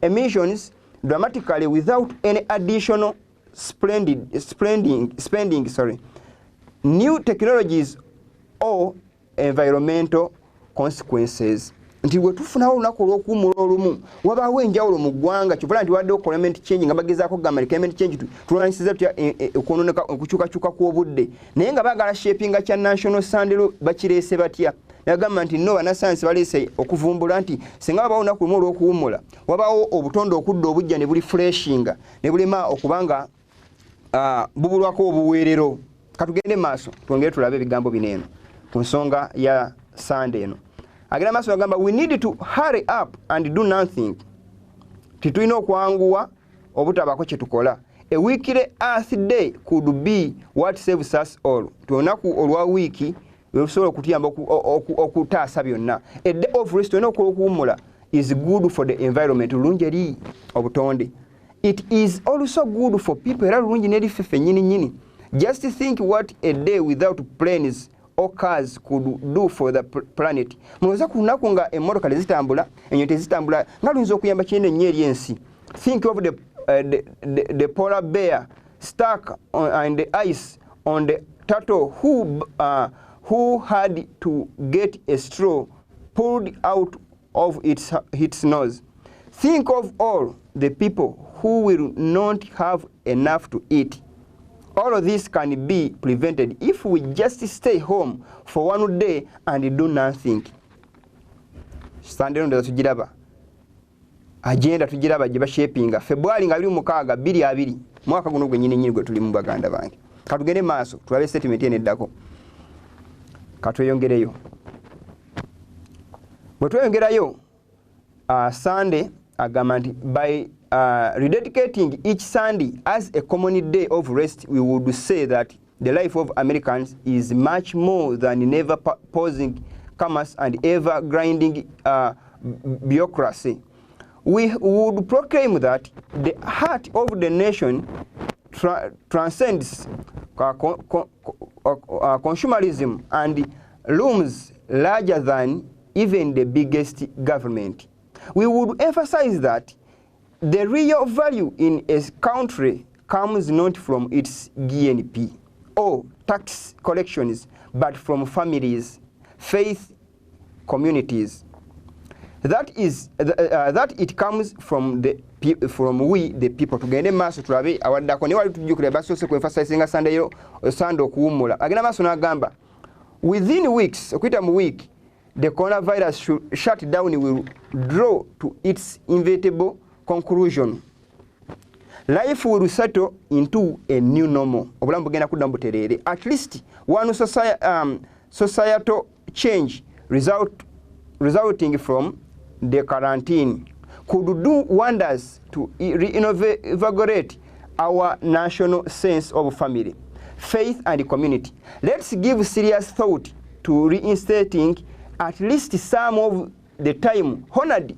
emissions dramatically without any additional spending. New technologies or environmental consequences. Nti bwe tufunawo olunaku olw'okuwummula olumu wabaawo enjawulo mu ggwanga kyokkola nti waddewo climate change nga bagezaako kugamba climate change tulwanyisiza tutya okwonooneka okukyukakyuka kw'obudde, naye nga baagala shapinga kya national sunday bakireese batya. Yagamba nti no bannasayansi baleese okuvumbula nti singa wabaawo olunaku lumu olw'okuwummula wabaawo obutonde okudda obujja ne buli freshinga ne bulema okubanga bubulwako obuweerero. Katugende maaso twongere tulabe ebigambo bino eno ku nsonga ya Sunday eno. Agenda maaso agamba we need to hurry up and do nothing. Titulina okwanguwa obutabaako kye tukola. A weekly earth day could be what saves us all. Tuonaku olwa wiiki lusobola okutuyamba okutaasa byonna. A day of rest okuwummula is good for the environment. Lulungi eri obutonde. It is also good for people. Era lulungi n'eri ffe ffennyini. Just think what a day without planes or cars could do for the planet. Mulowooza ku lunaku nga emmotoka tezitambula, ennyonyi tezitambula, nga luyinza okuyamba kinene nnyo eri ensi. Think of the polar bear stuck on the ice on the turtle who had to get a straw pulled out of its nose. Think of all the people who will not have enough to eat. All of this can be prevented if we just stay home for one day and do nothing. Sunday ndo tujiraba agenda tujiraba gye bashapinga February nga 26 mwaka guno gwe nyine gwe tuli mu baganda bange katugende maaso tulabe statement ene eddako katweyongereyo bwe tweyongerayo Sunday agamba nti by rededicating each Sunday as a common day of rest, we would say that the life of Americans is much more than never posing commerce and ever grinding bureaucracy. We would proclaim that the heart of the nation transcends consumerism and looms larger than even the biggest government. We would emphasize that the real value in a country comes not from its GNP or tax collections, but from families, faith, communities. That it comes from we the people. Tugende maaso tulabe awaddako ne wali tujjukira basose ku emphasize nga Sunday okuwumula agenda maaso n'agamba within weeks okuyita mu week the coronavirus shut down will draw to its inevitable conclusion. Life will settle into a new normal. Obulamu bugenda kudda mu butereere. At least one societal change resulting from the quarantine could do wonders to reinvigorate our national sense of family, faith and community. Let's give serious thought to reinstating at least some of the time honored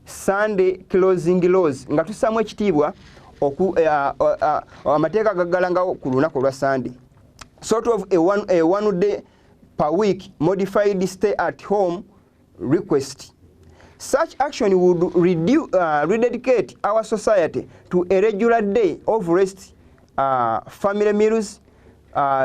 Sunday closing laws nga tusamu ekitiibwa amateeka gaggalangawo ku lunaku lwa Sunday, sort of a one day per week modified stay at home request. Such action would rededicate our society to a regular day of rest, family meals,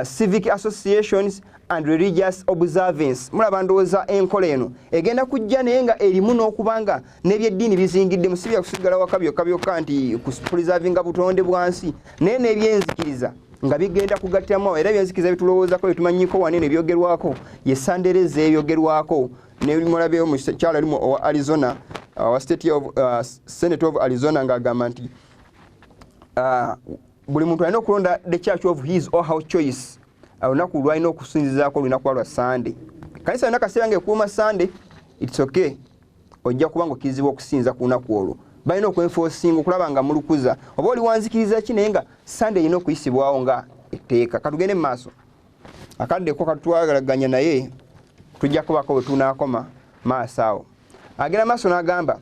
civic associations and religious observance. Mulaba ndowooza enkola eno egenda kujja naye nga erimu n'okubanga n'ebyeddiini bizingidde musibya kusigala wakabyokka nti kupreservinga butonde bwansi naye n'ebyenzikiriza nga bigenda kugattiramu era ebyenzikiriza bitulowoozako byetumanyiko wanene ebyogerwako ye sandereza ebyogerwako nemulabeyo mukyalo alimu owa Arizona wa state of Senate of Arizona ng'agamba nti buli muntu alina okulonda the church of his or her choice olunaku lwalina okusinzizaako olunaku lwa Sunday. Kanisa yonna kaseera ng'ekuuma Sunday, it's okay, ojja kuba ng'okkirizibwa okusinza ku lunaku olwo. Balina okwenforcinga okulaba nga mulukuza oba oli wanzikiriza ki naye nga Sunday erina okuyisibwawo nga etteeka. Katugende mu maaso akaddeko katutwagalaganya naye tujja kubako bwe tunaakoma maaso awo. Agenda maaso n'agamba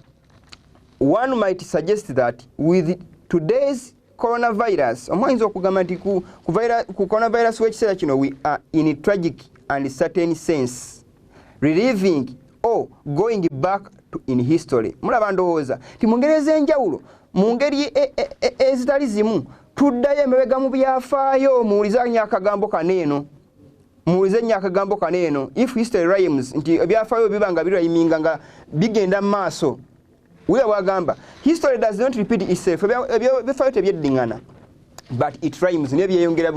one might suggest that with today's coronavirus, omwayinza okugamba nti ku coronavirus w'ekiseera kino we are in tragic and certain sense reliving or going back to in history. Mulaba ndowooza ti mu ngeri ez'enjawulo mu ngeri ezitali zimu tuddayo emabega mu byafaayo muwulize akagambo kaneeno if history rhymes nti ebyafaayo biba nga biryiminga nga bigenda mu maaso. Uya wagamba history does not repeat itself. Ebifaayo tebyeddingana but it rhymes nebyeyongera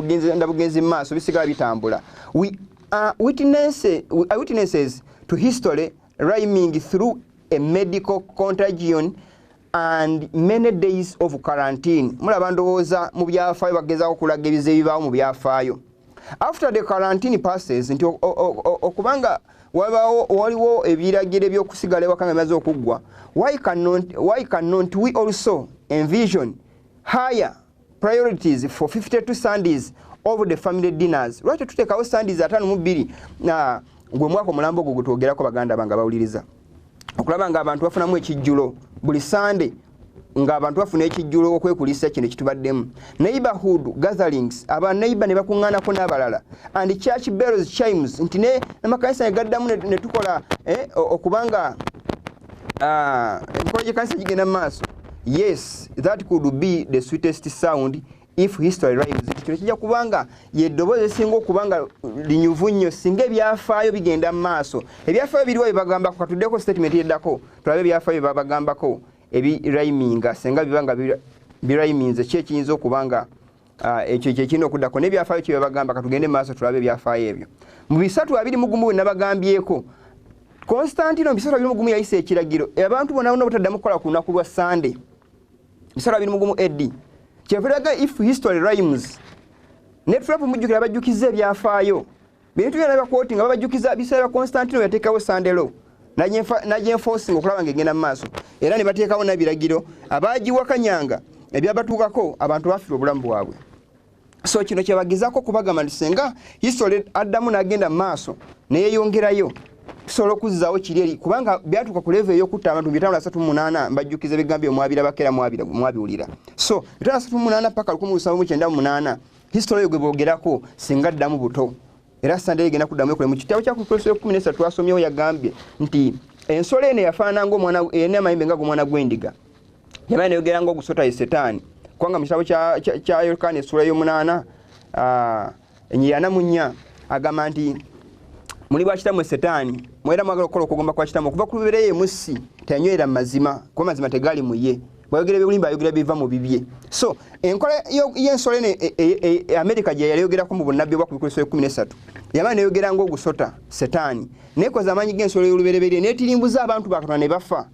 bugenzi maaso bisigala bitambula. We are witnesses to history rhyming through a medical contagion and many days of quarantine. Mulaba ndowooza mu byafaayo bagezaako okulaga ebize ebibaawo mu byafaayo. After the quarantine passes nti okubanga waliwo ebiragiro ebyokusigala ewaka nga bimaze okuggwa, why cannot we also envision higher priorities for 52 Sundays over the family dinners? Lwaki tuteekawo Sundays 52 gwe mwaka omulambo ogwo gwetwogerako baganda bange bawuliriza okulaba nga abantu bafunamu ekijjulo buli Sunday nga abantu bafuna ekijjulo okwekulisa kino kitubaddemu. Neighborhood gatherings abaneighbor ne bakuŋŋaanako n'abalala and church bells chimes nti n'amakanisa negaddamu ne tukola okubanga emikono gy'ekanisa gigenda mu maaso. Yes, that could be the sweetest sound if history rhymes. Kino kijja kubanga yeddoboozi esinga okubanga linyuvu nnyo singa ebyafaayo bigenda mu maaso. Ebyafaayo biriwo bibagambako katuddeko statement yeddako tulabe ebyafaayo bibabagambako ebiryiminga senga bibanga biryiminze ki ekiyinza okubanga ekyo kyekirina okuddako n'ebyafaayo kye babagamba katugende mu maaso tulabe ebyafaayo ebyo. Mu 3:21 bwe nabagambyeko Constantino bisara bimugumu yayise ekiragiro abantu bonna botaddamu kukola ku lunaku lwa Sunday bisara bimugumu Eddie kyeveraga if history rhymes ne Trump mujjukira abajjukiza ebyafaayo bintu byonna byakwoti nga babajjukiza bisara Constantino yateekawo Sunday law najenforcing okulaba ng'egenda mu maaso era ne bateekawo n'ebiragiro abaagiwakanyanga ebyabatuukako abantu bafira obulamu bwabwe. So kino kyebagezako kubagamba nti senga history addamu n'agenda mu maaso neyeeyongerayo tusobola okuzzaawo kiri eri kubanga byatuuka ku level ey'okutta abantu 538 mbajjukiza ebigambye omwabira bakera mwabiwulira. So 538 paka 1798 history eyo gwe boogerako singa addamu buto era Sunday egenda kuddamu ekule mu kitabo kya Kolosai 13 twasomyewo yagambye nti ensolo eno yafaanana ng'omwana eyina amayembe nga g'omwana gw'endiga yabaana yogera ng'ogusota ye Setaani kubanga mu kitabo kya Yokaana essula y'omunaana enyirana mu nnya agamba nti muli bwa kitammwe Setaani mwera mwagala okukola okugomba kwa kitammwe okuva ku bibeere ye mussi teyanywera mu mazima kuba mazima tegaali mu ye bwayogera ebibulimba ayogera biva mu bibye. So enkola y'ensolo eno Amerika gye yayogerako mu bunnabbi obwa ku Kolosai 13 yabaana neyogera ng'ogusota Setaani neekoza amaanyi g'ensolo y'olubereberye neetirimbuza abantu ba Katonda ne bafa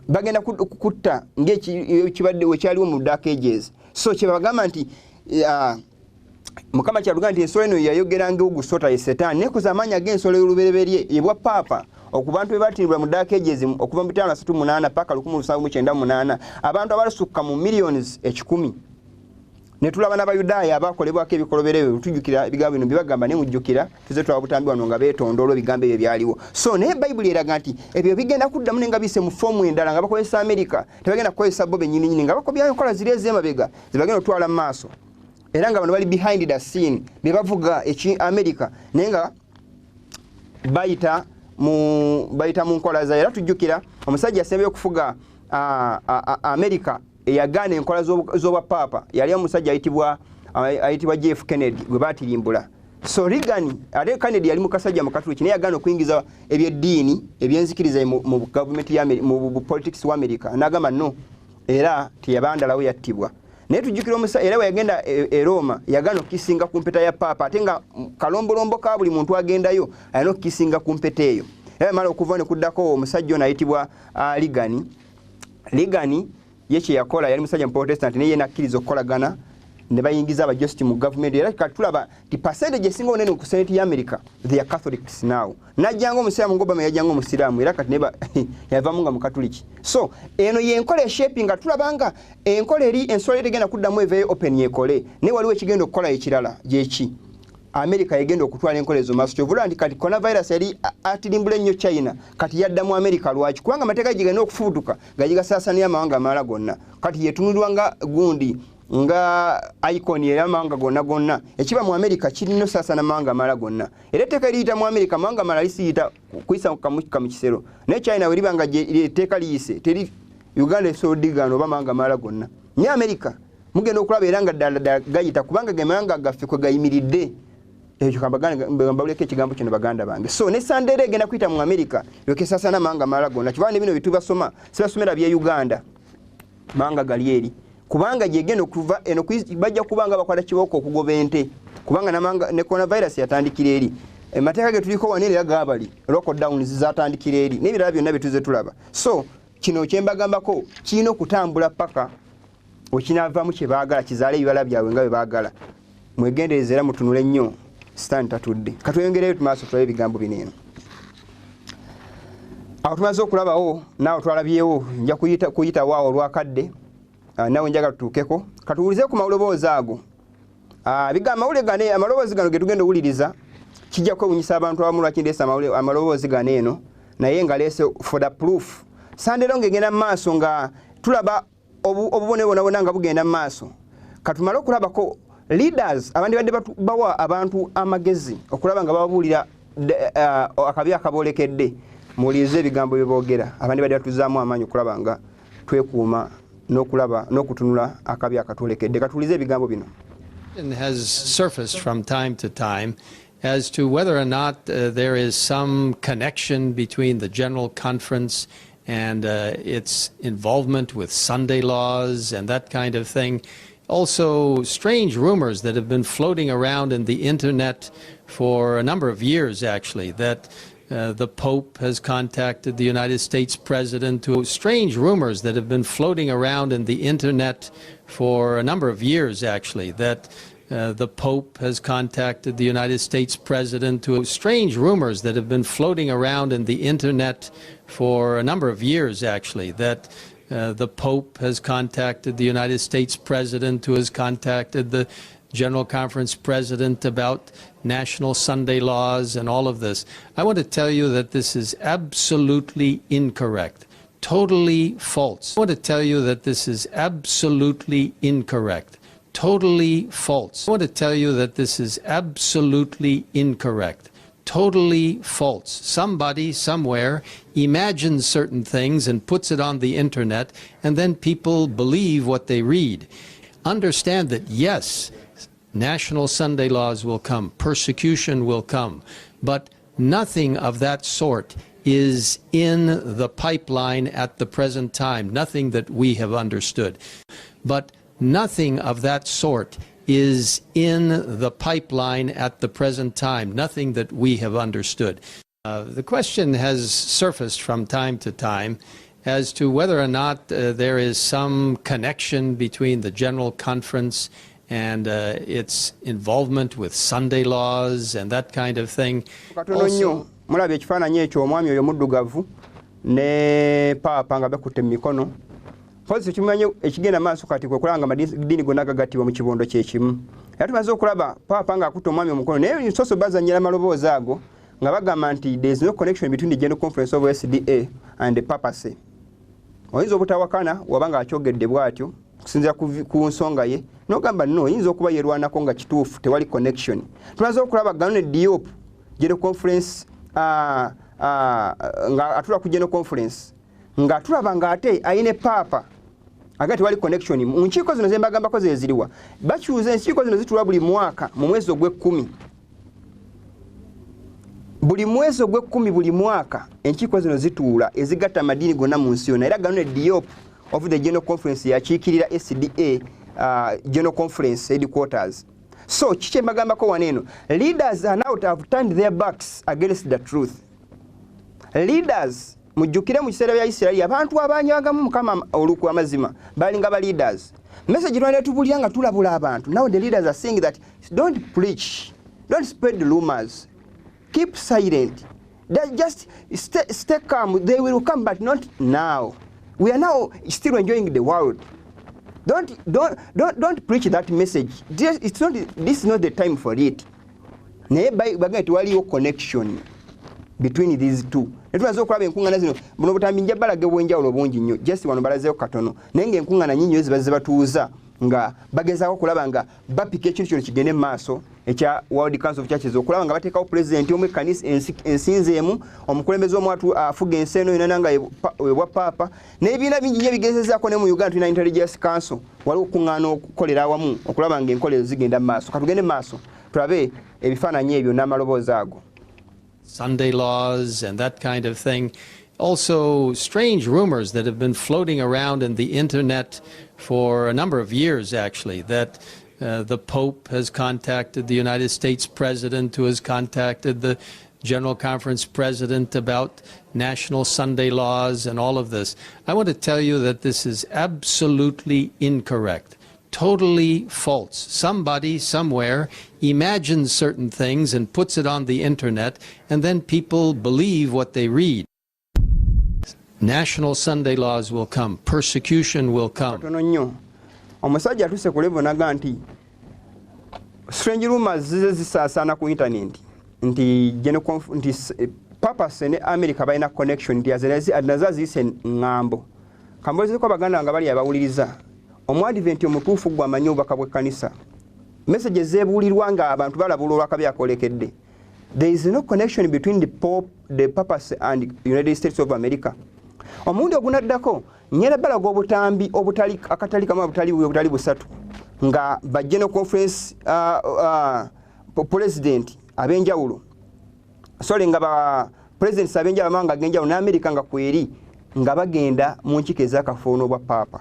bagenda kutta ng'ekibadde wekyaliwo mu Dark Ages. So kyebagamba nti Mukama kyaluga nti ensolo eno yayogera ng'ogusota ye Setaani neekoza amaanyi ag'ensolo y'olubereberye yebwa paapa okubantu bebatirimbula mu Dark Ages okuva mu 538 paka 1798 abantu abalusukka mu millions 10,000 ne tulaba n'Abayudaaya abakolebwako ebikolobero tujjukira ebigambo bino bibagamba ne mujjukira tuze tulaba butambi wano nga beetondola ebigambo ebyo byaliwo. So naye Bayibuli eraga nti ebyo bigenda kuddamu ne nga bise mu foomu endala nga bakozesa Amerika tebagenda kukozesa bo bennyini nga bakobya enkola ziri ez'emabega zibagenda otwala mu maaso era nga bano bali behind the scene be bavuga Amerika naye nga bayita mu nkola za era tujjukira omusajja asembeyo okufuga Amerika eyagaana enkola z'obwa paapa yali omusajja ayitibwa Jeff Kennedy gwe baatirimbula. So Reagan ate Kennedy yali mukasajja mukatuliki naye yagaana okuyingiza ebyeddiini ebyenzikiriza mu government mu politics wa Amerika n'agamba no era teyabandalawo yattibwa. Naye tujjukira omusajja era yagenda e Roma yagaana okukisinga ku mpeta ya paapa ate nga kalombolombo ka buli muntu agendayo ayina okukisinga ku mpeta eyo. Era mala okuva ne kuddako omusajja ono ayitibwa Reagan ye kye yakola yali musajja mu Protestant naye nakkiriza okukolagana ne bayingiza abajositi mu government era katulaba ti percentage esinga onene ku Senate ya America they are Catholics now. Najjanga omusiraamu ng'Obama yajjanga omusiraamu era kati ne yavamu nga mukatuliki. So eno yenkola eshaping nga tulabanga enkola eri ensolo tegenda kuddamu eveeyo open yekole naye waliwo ekigenda okukola ekirala gyeki America yegenda okutwala enkola ezo maaso kyovula nti kati coronavirus yali atirimbula ennyo China kati yaddamu America lwaki kubanga amateeka gigenda okufubutuka nga gigasaasanira amawanga amalala gonna kati yetunulwa nga gundi nga icon y'amawanga gonna ekiba mu America kirina osaasana amawanga amalala gonna era etteeka eriyita mu America amawanga amalala lisiyita kuyisa mu kisero naye China weriba nga etteeka liyise teri Uganda esodigaano oba amawanga amalala gonna nye America mugenda okulaba era nga ddala gayita kubanga gemawanga gaffe kwe gayimiridde ekyo kambaguleko ekigambo kino baganda bange. So ne Sunday egenda kuyita mu America yokesasana amawanga amalala gonna kibanga ne bino bitubasoma sibasomera bye Uganda mawanga gali eri kubanga gyegenda okuva eno bajja kubanga bakwata kibooko okugoba ente kubanga ne coronavirus yatandikira eri emateeka ge tuliko wano era gaabali lockdowns zatandikira eri n'ebirala byonna bituze tulaba. So kino kyembagambako kirina okutambula paka okinavamu kye baagala kizaale ebibala byabwe nga bwe baagala mwegendereze era mutunule nnyo stand tatudde katweyongereyo tumaaso tulabe ebigambo bino eno awo tumaze okulabawo naawe twalabyewo nja kuyitawo awo olwakadde nawe njagala tutuukeko katuwulize ku maloboozi ago amaloboozi gano ge tugenda owuliriza kijja kwewunyisa abantu abamu lwaki ndeesa amaloboozi gano eno naye nga leese for the proof sandero ng'egenda mu maaso nga tulaba obubone bwona nga bugenda mu maaso katumale okulabako leaders abandi badde bawa abantu amagezi okulaba nga bababuulira akabi akaboolekedde muwulirize ebigambo bye boogera abandi badde batuzaamu amaanyi okulaba nga twekuuma n'okulaba n'okutunula akabi akatwolekedde katuwulize ebigambo bino. Has surfaced from time to time as to whether or not there is some connection between the General Conference and its involvement with Sunday laws and that kind of thing. Also, strange rumors that have been floating around in the internet for a number of years, actually, that the Pope has contacted the United States President. Strange rumors that have been floating around in the internet for a number of years, actually, that the Pope has contacted the United States President. Strange rumors that have been floating around in the internet for a number of years, actually, that the Pope has contacted the United States President, who has contacted the General Conference President about national Sunday laws and all of this. I want to tell you that this is absolutely incorrect, totally false. I want to tell you that this is absolutely incorrect, totally false. I want to tell you that this is absolutely incorrect, totally false. Somebody somewhere imagines certain things and puts it on the internet, and then people believe what they read. Understand that, yes, national Sunday laws will come, persecution will come, but nothing of that sort is in the pipeline at the present time, nothing that we have understood. But nothing of that sort is in the pipeline at the present time, nothing that we have understood. The question has surfaced from time to time as to whether or not there is some connection between the General Conference and its involvement with Sunday laws and that kind of thing. Also, mulaba ekifaananyi ekyo omwami oyo muddugavu ne paapa nga bakutte mu mikono. Mpozi kimanye ekigenda maaso kati kwe kulanga amadini gonna gagatibwa mu kibondo kyekimu. Era tumaze okulaba paapa nga akutte omwami omukono naye nsoso bazannyira amaloboozi ago nga bagamba nti there is no connection between the General Conference of SDA and the papacy. Oyinza obutawakana wabanga akyogedde bw'atyo kusinzira ku nsonga ye n'ogamba no oyinza okuba yerwanako nga kituufu tewali connection. Tumaze okulaba Gano Diop General Conference nga atula ku General Conference nga tulaba nga ate ayine paapa agati wali connection mu nkiiko zino ze mbagambako ze ziriwa bakyuza enkiiko zino zitulwa buli mwaka mu mwezi ogw'ekkumi. Buli mwezi ogw'ekkumi buli mwaka enkiiko zino zituula ezigatta amadini gonna mu nsi yonna. Era Gano Diop of the General Conference yakiikirira SDA General Conference headquarters. So kiche mbagambako waneeno, leaders are now have turned their backs against the truth. Leaders mujjukire mu kiseera bya Isirayiri abantu abanyagamu Mukama olukwa amazima balinga ba leaders. Message lwana tubulya nga tulabula abantu. Now the leaders are saying that don't preach, don't spread rumors, keep silent, just stay calm, they will come but not now. We are now still enjoying the world. Don't preach that message. This is not the time for it. Naye bagati waliwo connection between these two. Netumaze okulaba enkungana zino buno butambi njabalage bwenjawulo bungi nnyo just wano balazeeyo katono naye ng'enkungana nnyingi zibaze batuuza nga bagezaako okulaba nga bapika ekintu kyono kigende mu maaso ekya World Council of Churches okulaba nga bateekawo pulezidenti omw'ekkanisa ensinzeemu omukulembeze omwatu afuga ensi eno yonna nga webwa paapa n'ebibiina bingi nnyo bigezezaako ne mu Uganda tulina Intelligence Council waliwo okuŋŋaana okukolera awamu okulaba ng'enkolero zigenda mu maaso katugende mu maaso tulabe ebifaananyi ebyo n'amaloboozi ago. Sunday laws and that kind of thing. Also, strange rumors that have been floating around in the internet for a number of years, actually, that the Pope has contacted the United States President, who has contacted the General Conference President about national Sunday laws and all of this. I want to tell you that this is absolutely incorrect, totally false. Somebody somewhere imagines certain things and puts it on the internet, and then people believe what they read. National Sunday laws will come. Persecution will come. Omusajja atuse ku level naga nti strange rumors zisaasaana ku internet nti papacy ne America balina connection nti nazo ziyise ŋŋambo. Kambozeko baganda nga bali abawuliriza omwadvent omutuufu gwe amanyi obubaka bw'ekkanisa messages zeebuulirwa nga abantu balabula olwakabi akolekedde. There is no connection between the Pope, the papacy and the United States of America. Omundi ogunaddako nyera balaga obutambi akatali kamu obutali busatu nga ba General Conference president abenjawulo nga ba presidents abenjawulo nga agenjawulo n'Amerika nga kweri nga bagenda mu nkiko ez'akafuuno bwa paapa.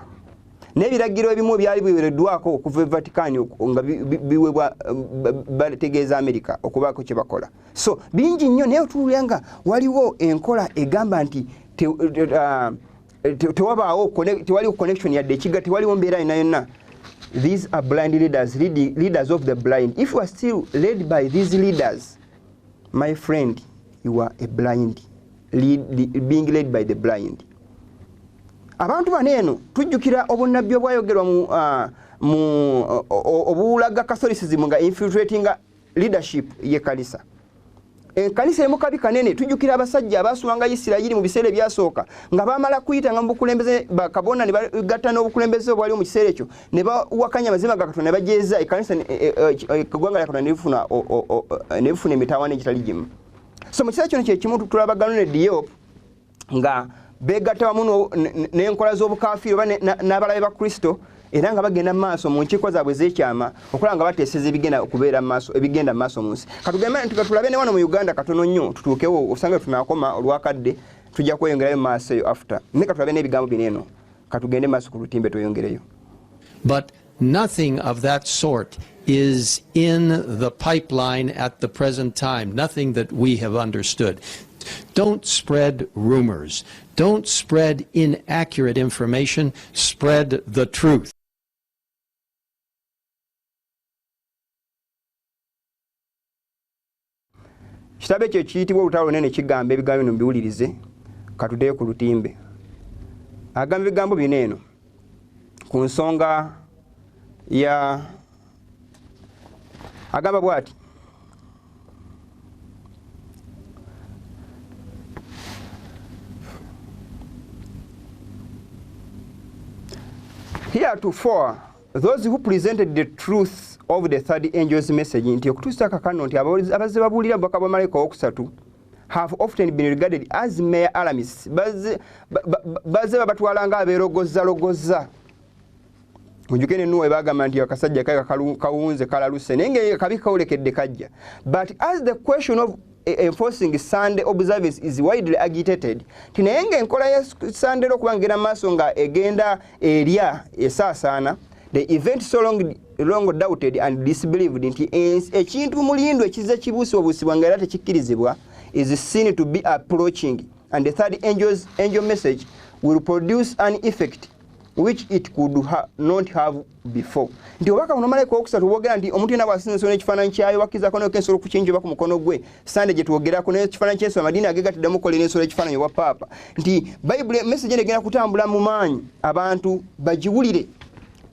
n'ebiragiro ebimu byali biwereddwako okuva Vatican nga biwebwa bategeeza America okubaako kye bakola. So bingi nnyo naye otuulanga waliwo enkola egamba nti tewabaawo tewaliwo connection yadde ekiga tewaliwo mbeera yonna. These are blind leaders, leaders of the blind. If you are still led by these leaders, my friend, you are a blind, being led by the blind. Abantu baneeno tujjukira obunnabbi obwayogerwa mu obulaga Catholicism nga infiltrating leadership y'ekkanisa. Ekkanisa emu kabi kanene tujjukira abasajja abaasuwanga Isirayiri mu biseera ebyasooka nga baamala kuyita nga mu bukulembeze bakabona ne bagatta n'obukulembeze obwali mu kiseera ekyo ne bawakanya amazima ga Katonda ne bajeeza ekkanisa eggwanga lya Katonda ne bifuna emitawaana egitali gimu. So mu kiseera kino kye kimu tulabagano ne Diop nga begatta wamu n'enkola z'obukaafiiri oba n'abalabe ba Kristo era nga bagenda mu maaso mu nkiiko zaabwe z'ekyama okulaba nga bateeseza ebigenda mu maaso mu nsi. Katulabe ne wano mu Uganda katono nnyo tutuukewo osanga tunaakoma olwakadde tujja kweyongerayo mu maaso eyo after. Naye katulabe n'ebigambo bino eno katugende maaso ku lutimbe tweyongereyo. But nothing of that sort is in the pipeline at the present time, nothing that we have understood. Don't spread rumors. Don't spread inaccurate information. Spread the truth. Kitabe kye kiyitibwa olutalo lunene kigamba ebigambo bino mbiwulirize katuddeyo ku lutimbe. Agamba ebigambo bino eno ku nsonga ya agamba bw'ati heretofore those who presented the truth of the third angel's message nti okutuusa kakano nti abazze babuulira bubaka bwa malayika owokusatu have often been regarded as mere alarmists. Bazze babatwalanga abeerogozza mujukene nuwe bagamba nti akasajja kawunze kalaluse nenge kabi kawulekedde kajja. But as the question of enforcing Sunday observance is widely agitated, tinenge enkola ya Sunday okubangera maaso nga egenda erya esaasaana, the event so long doubted and disbelieved nti ekintu mulindo ekize kibuusibwa nga era tekikkirizibwa is seen to be approaching, and the third angel message will produce an effect which it could not have before. Nti obaka buno malayika owokusatu bwogera nti omuntu yenna bw'asinza ensolo n'ekifaananyi kyayo bakkirizaako n'okensolo okukinjuba ku mukono gwe sande gye twogerako n'ekifaananyi ky'ensolo amadiini agegatiddamu okukolera ensolo ekifaananyi obwa paapa nti bayibuli message eno egenda kutambula mu maanyi abantu bagiwulire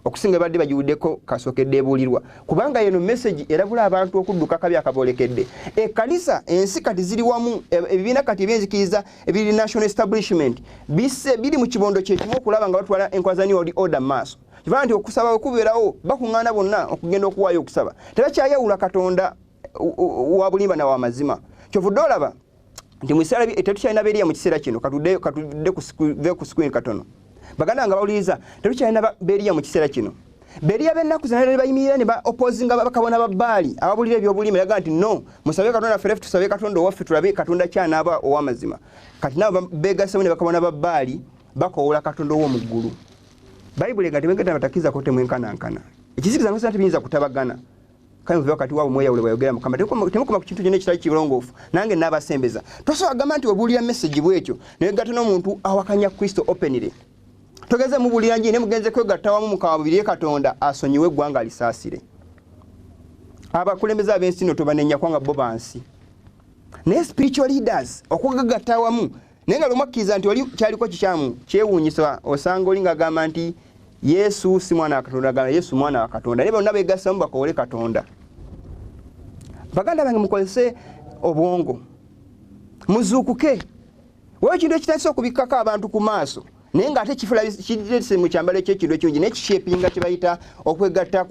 okusinga badde bagiwuddeko kasookedde ebuulirwa kubanga yeno message erabula abantu okudduka kabi akaboolekedde. Ekkanisa ensi kati ziri wamu ebibiina kati ebyenzikiriza ebiri national establishment biri mu kibondo kyekimu okulaba nga batwala enkola za new order maaso. Kifaanana nti okusaba okubeerawo bakuŋŋaana bonna okugenda okuwaayo okusaba tebakyayawula Katonda wa bulimba na wa mazima. Kyovudde olaba nti mu biseera tetukyalina beeriya mu kiseera kino katudde ku screen katono baganda nga bawuliriza tetukyalina beeriya mu kiseera kino. Beeriya b'ennaku zino ne bayimirira ne baopposinga bakabona ba Baali ababulira ebyobulimi eraga nti no musabe Katonda ffe tusabe Katonda owaffe tulabe Katonda kyanaaba ow'amazima. Kati nabo beegasamu ne bakabona ba Baali bakoowola Katonda ow'omu ggulu. Bayibuli nga temwegenda batakiza ko temwenkanankana ekisikiza ngo sente biyinza kutabagana kale muve wakati wabo mweyawule bwayogera Mukama temukoma ku kintu kyonna ekitali kirongoofu nange n'abasembeza tosobola gamba nti obuulira message bwekyo newegatta n'omuntu awakanya Kristo openly. Togeze mubulira nji ne mugenze kwegatta wamu mukawabulire Katonda asonyiwe eggwanga alisaasire. Abakulembeze ab'ensi no tobanenya kwanga bo bansi ne spiritual leaders okugagatta wamu nenga lomwakkiriza nti oli kyaliko kikyamu kyewuunyisa osanga oli nga gamba nti Yesu si mwana wa Katonda gamba Yesu mwana wa Katonda ne bonna beegasamu bakoole Katonda. Baganda bange mukozese obwongo muzuukuke wewe ekintu ekitandise okubikkako abantu ku maaso naye ng'ate kifula kirese mu kyambalo eky'ekintu ekirungi n'ekishepinga kye bayita okwegatta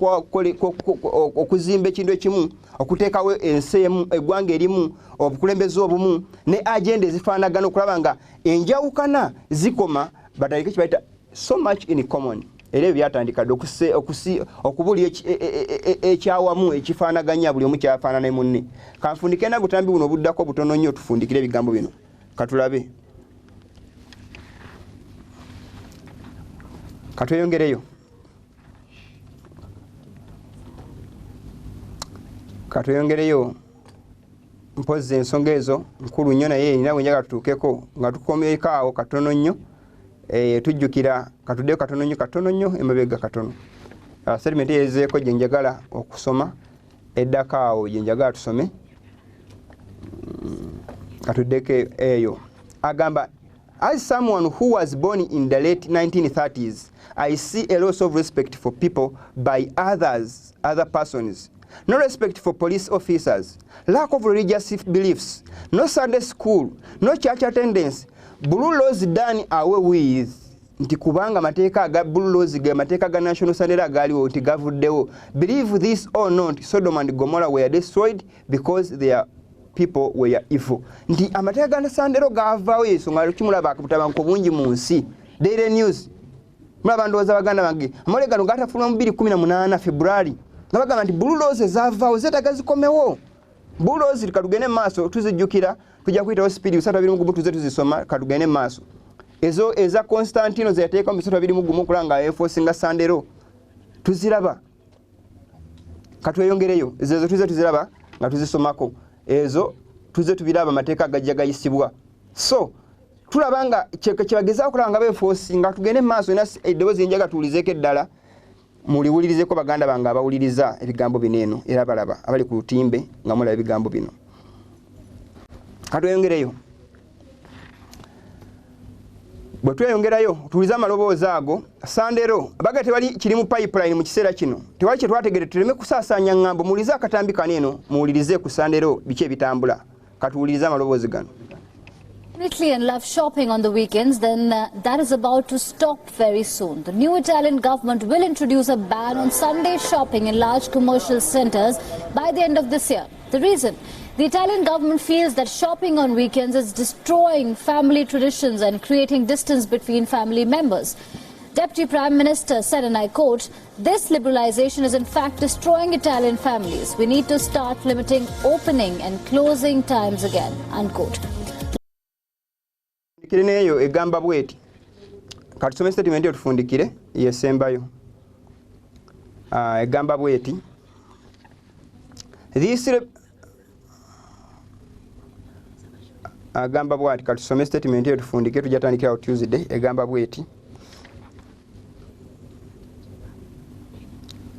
okuzimba ekintu ekimu okuteekawo ensi emu eggwanga erimu obukulembeze obumu ne agenda ezifaanagana okulaba nga enjawukana zikoma batalike kye bayita so much in common. Era ebyo byatandikadde okubulya ekyawamu ekifaanaganya buli omu kyafaanana munne. Kanfundike na butambi buno obuddako butono nnyo tufundikire ebigambo bino katulabe katweyongereyo. katuyongereyo mpozi ensonga ezo nkulu nnyo naye nawe njaga tutuukeko nga tukomyeekaawo katono nnyo tujjukira katuddeyo katono nnyo emabega katono settlement eyezeeko gye njagala okusoma eddakaawo gye njagala tusome katuddeko eyo agamba as someone who was born in the late 1930s I see a loss of respect for people by other persons. No respect for police officers, lack of religious beliefs, no Sunday school, no church attendance. Blue laws done away with. Nti kubanga mateeka aga blue laws ge mateeka ga national standard agaliwo nti gavuddewo. Believe this or not, Sodom and Gomorrah were destroyed because their people were evil. Nti amateeka ga standard gavaawo yeso nga kimulaba akabutabanko bungi mu nsi. Daily News. Mulaba ndowooza baganda bange amolegano gatafuluma mu 2018 February. Nabagamba nti blue laws ezavaawo zeetaaga zikomewo. Blue laws katugende maaso tuzijjukira tujja kuyitawo speed 3:2 tuze tuzisoma katugende maaso. Ezo eza Constantino zeyateeka mu 3:2 kulanga enforcinga Sandero tuziraba katweyongereyo ezo tuze tuziraba nga tuzisomako ezo tuze tubiraba mateeka gajja gayisibwa so tulabanga kyebagezaawo okulaba nga beenforcinga tugende maaso ena eddoboozi njaga tuwulizeko eddala muliwulirizeko baganda bange abawuliriza ebigambo bineeno era balaba abali ku lutimbe nga mulaba ebigambo bino katweyongereyo bwe tweyongerayo tuwuliza amaloboozi ago Sandero abaga tewali kiri mu pipeline mu kiseera kino tewali kye twategere tuleme kusaasaanya ŋŋambo muwulize akatambi kaneeno muwulirize ku Sandero biki ebitambula katuwulirize amaloboozi gano. And love shopping on the weekends, then that is about to stop very soon. The new Italian government will introduce a ban on Sunday shopping in large commercial centers by the end of this year. The reason? The Italian government feels that shopping on weekends is destroying family traditions and creating distance between family members. Deputy Prime Minister said, and I quote, "This liberalization is in fact destroying Italian families. We need to start limiting opening and closing times again," unquote. Kireneyo egamba bweti katusome statement yotufundikire yesembayo egamba bweti agamba bwati katusome statement yotufundikire tujatandikira Tuesday egamba bweti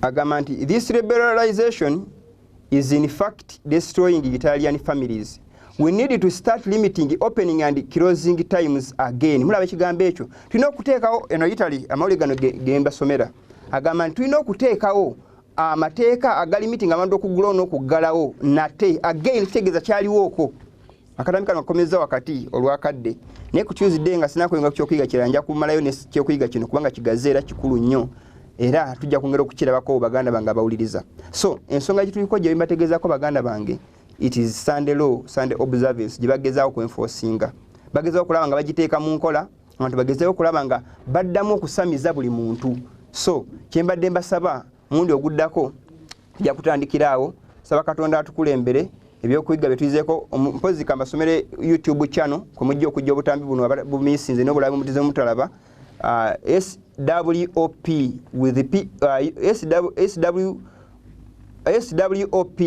agamba nti this liberalization is in fact destroying Italian families. We need to start limiting opening and closing times again. Mulaba ekigambo ekyo tulina okuteekawo eno Italy amawulire gano gemba somera agamba nti tulina okuteekawo amateeka agalimiting abantu okugula n'okuggalawo nate again kitegeeza kyaliwooko akatambi kano kakomeza wakati olwakadde naye ku Tuesday nga sinakwenga kyokuyiga kiranja kumalayo nekyokuyiga kino kubanga kigazeera kikulu nnyo era tujja kwongera okukirabako baganda bange abawuliriza so ensonga gituliko gye mbategeezako baganda bange it is Sunday law, Sunday observance gibagezaawo ku enforcinga bagezaawo okulaba nga bagiteeka mu nkola abantu bagezaawo okulaba nga baddamu okusamiza buli muntu so kyembadde mbasaba mundi oguddako tujja kutandikiraawo saba Katonda atukulembere ebyokuyiga byetuyizeeko mpozi kambasomere YouTube channel kumujja okujja obutambi buno bumisinze n'obulabi mutize mutalaba SWOP with the SWOP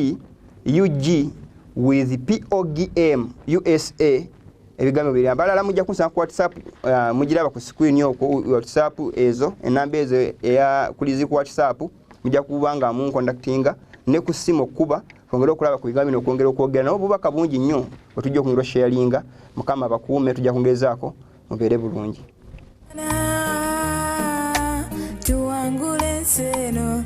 UG with POGM USA ebigambo biri abalala mujja kusanga ku WhatsApp mujiraba ku screen yoko WhatsApp ezo enamba ezo eya kulizi ku WhatsApp mujja kubanga mu contactinga ne ku simu kuba ongera okulaba ku bigambo n'okwongera okwogera nabo bubaka bungi nnyo otujja okungera sharinga mukama bakuume tujja kungezaako mubeere bulungi tuwangule seno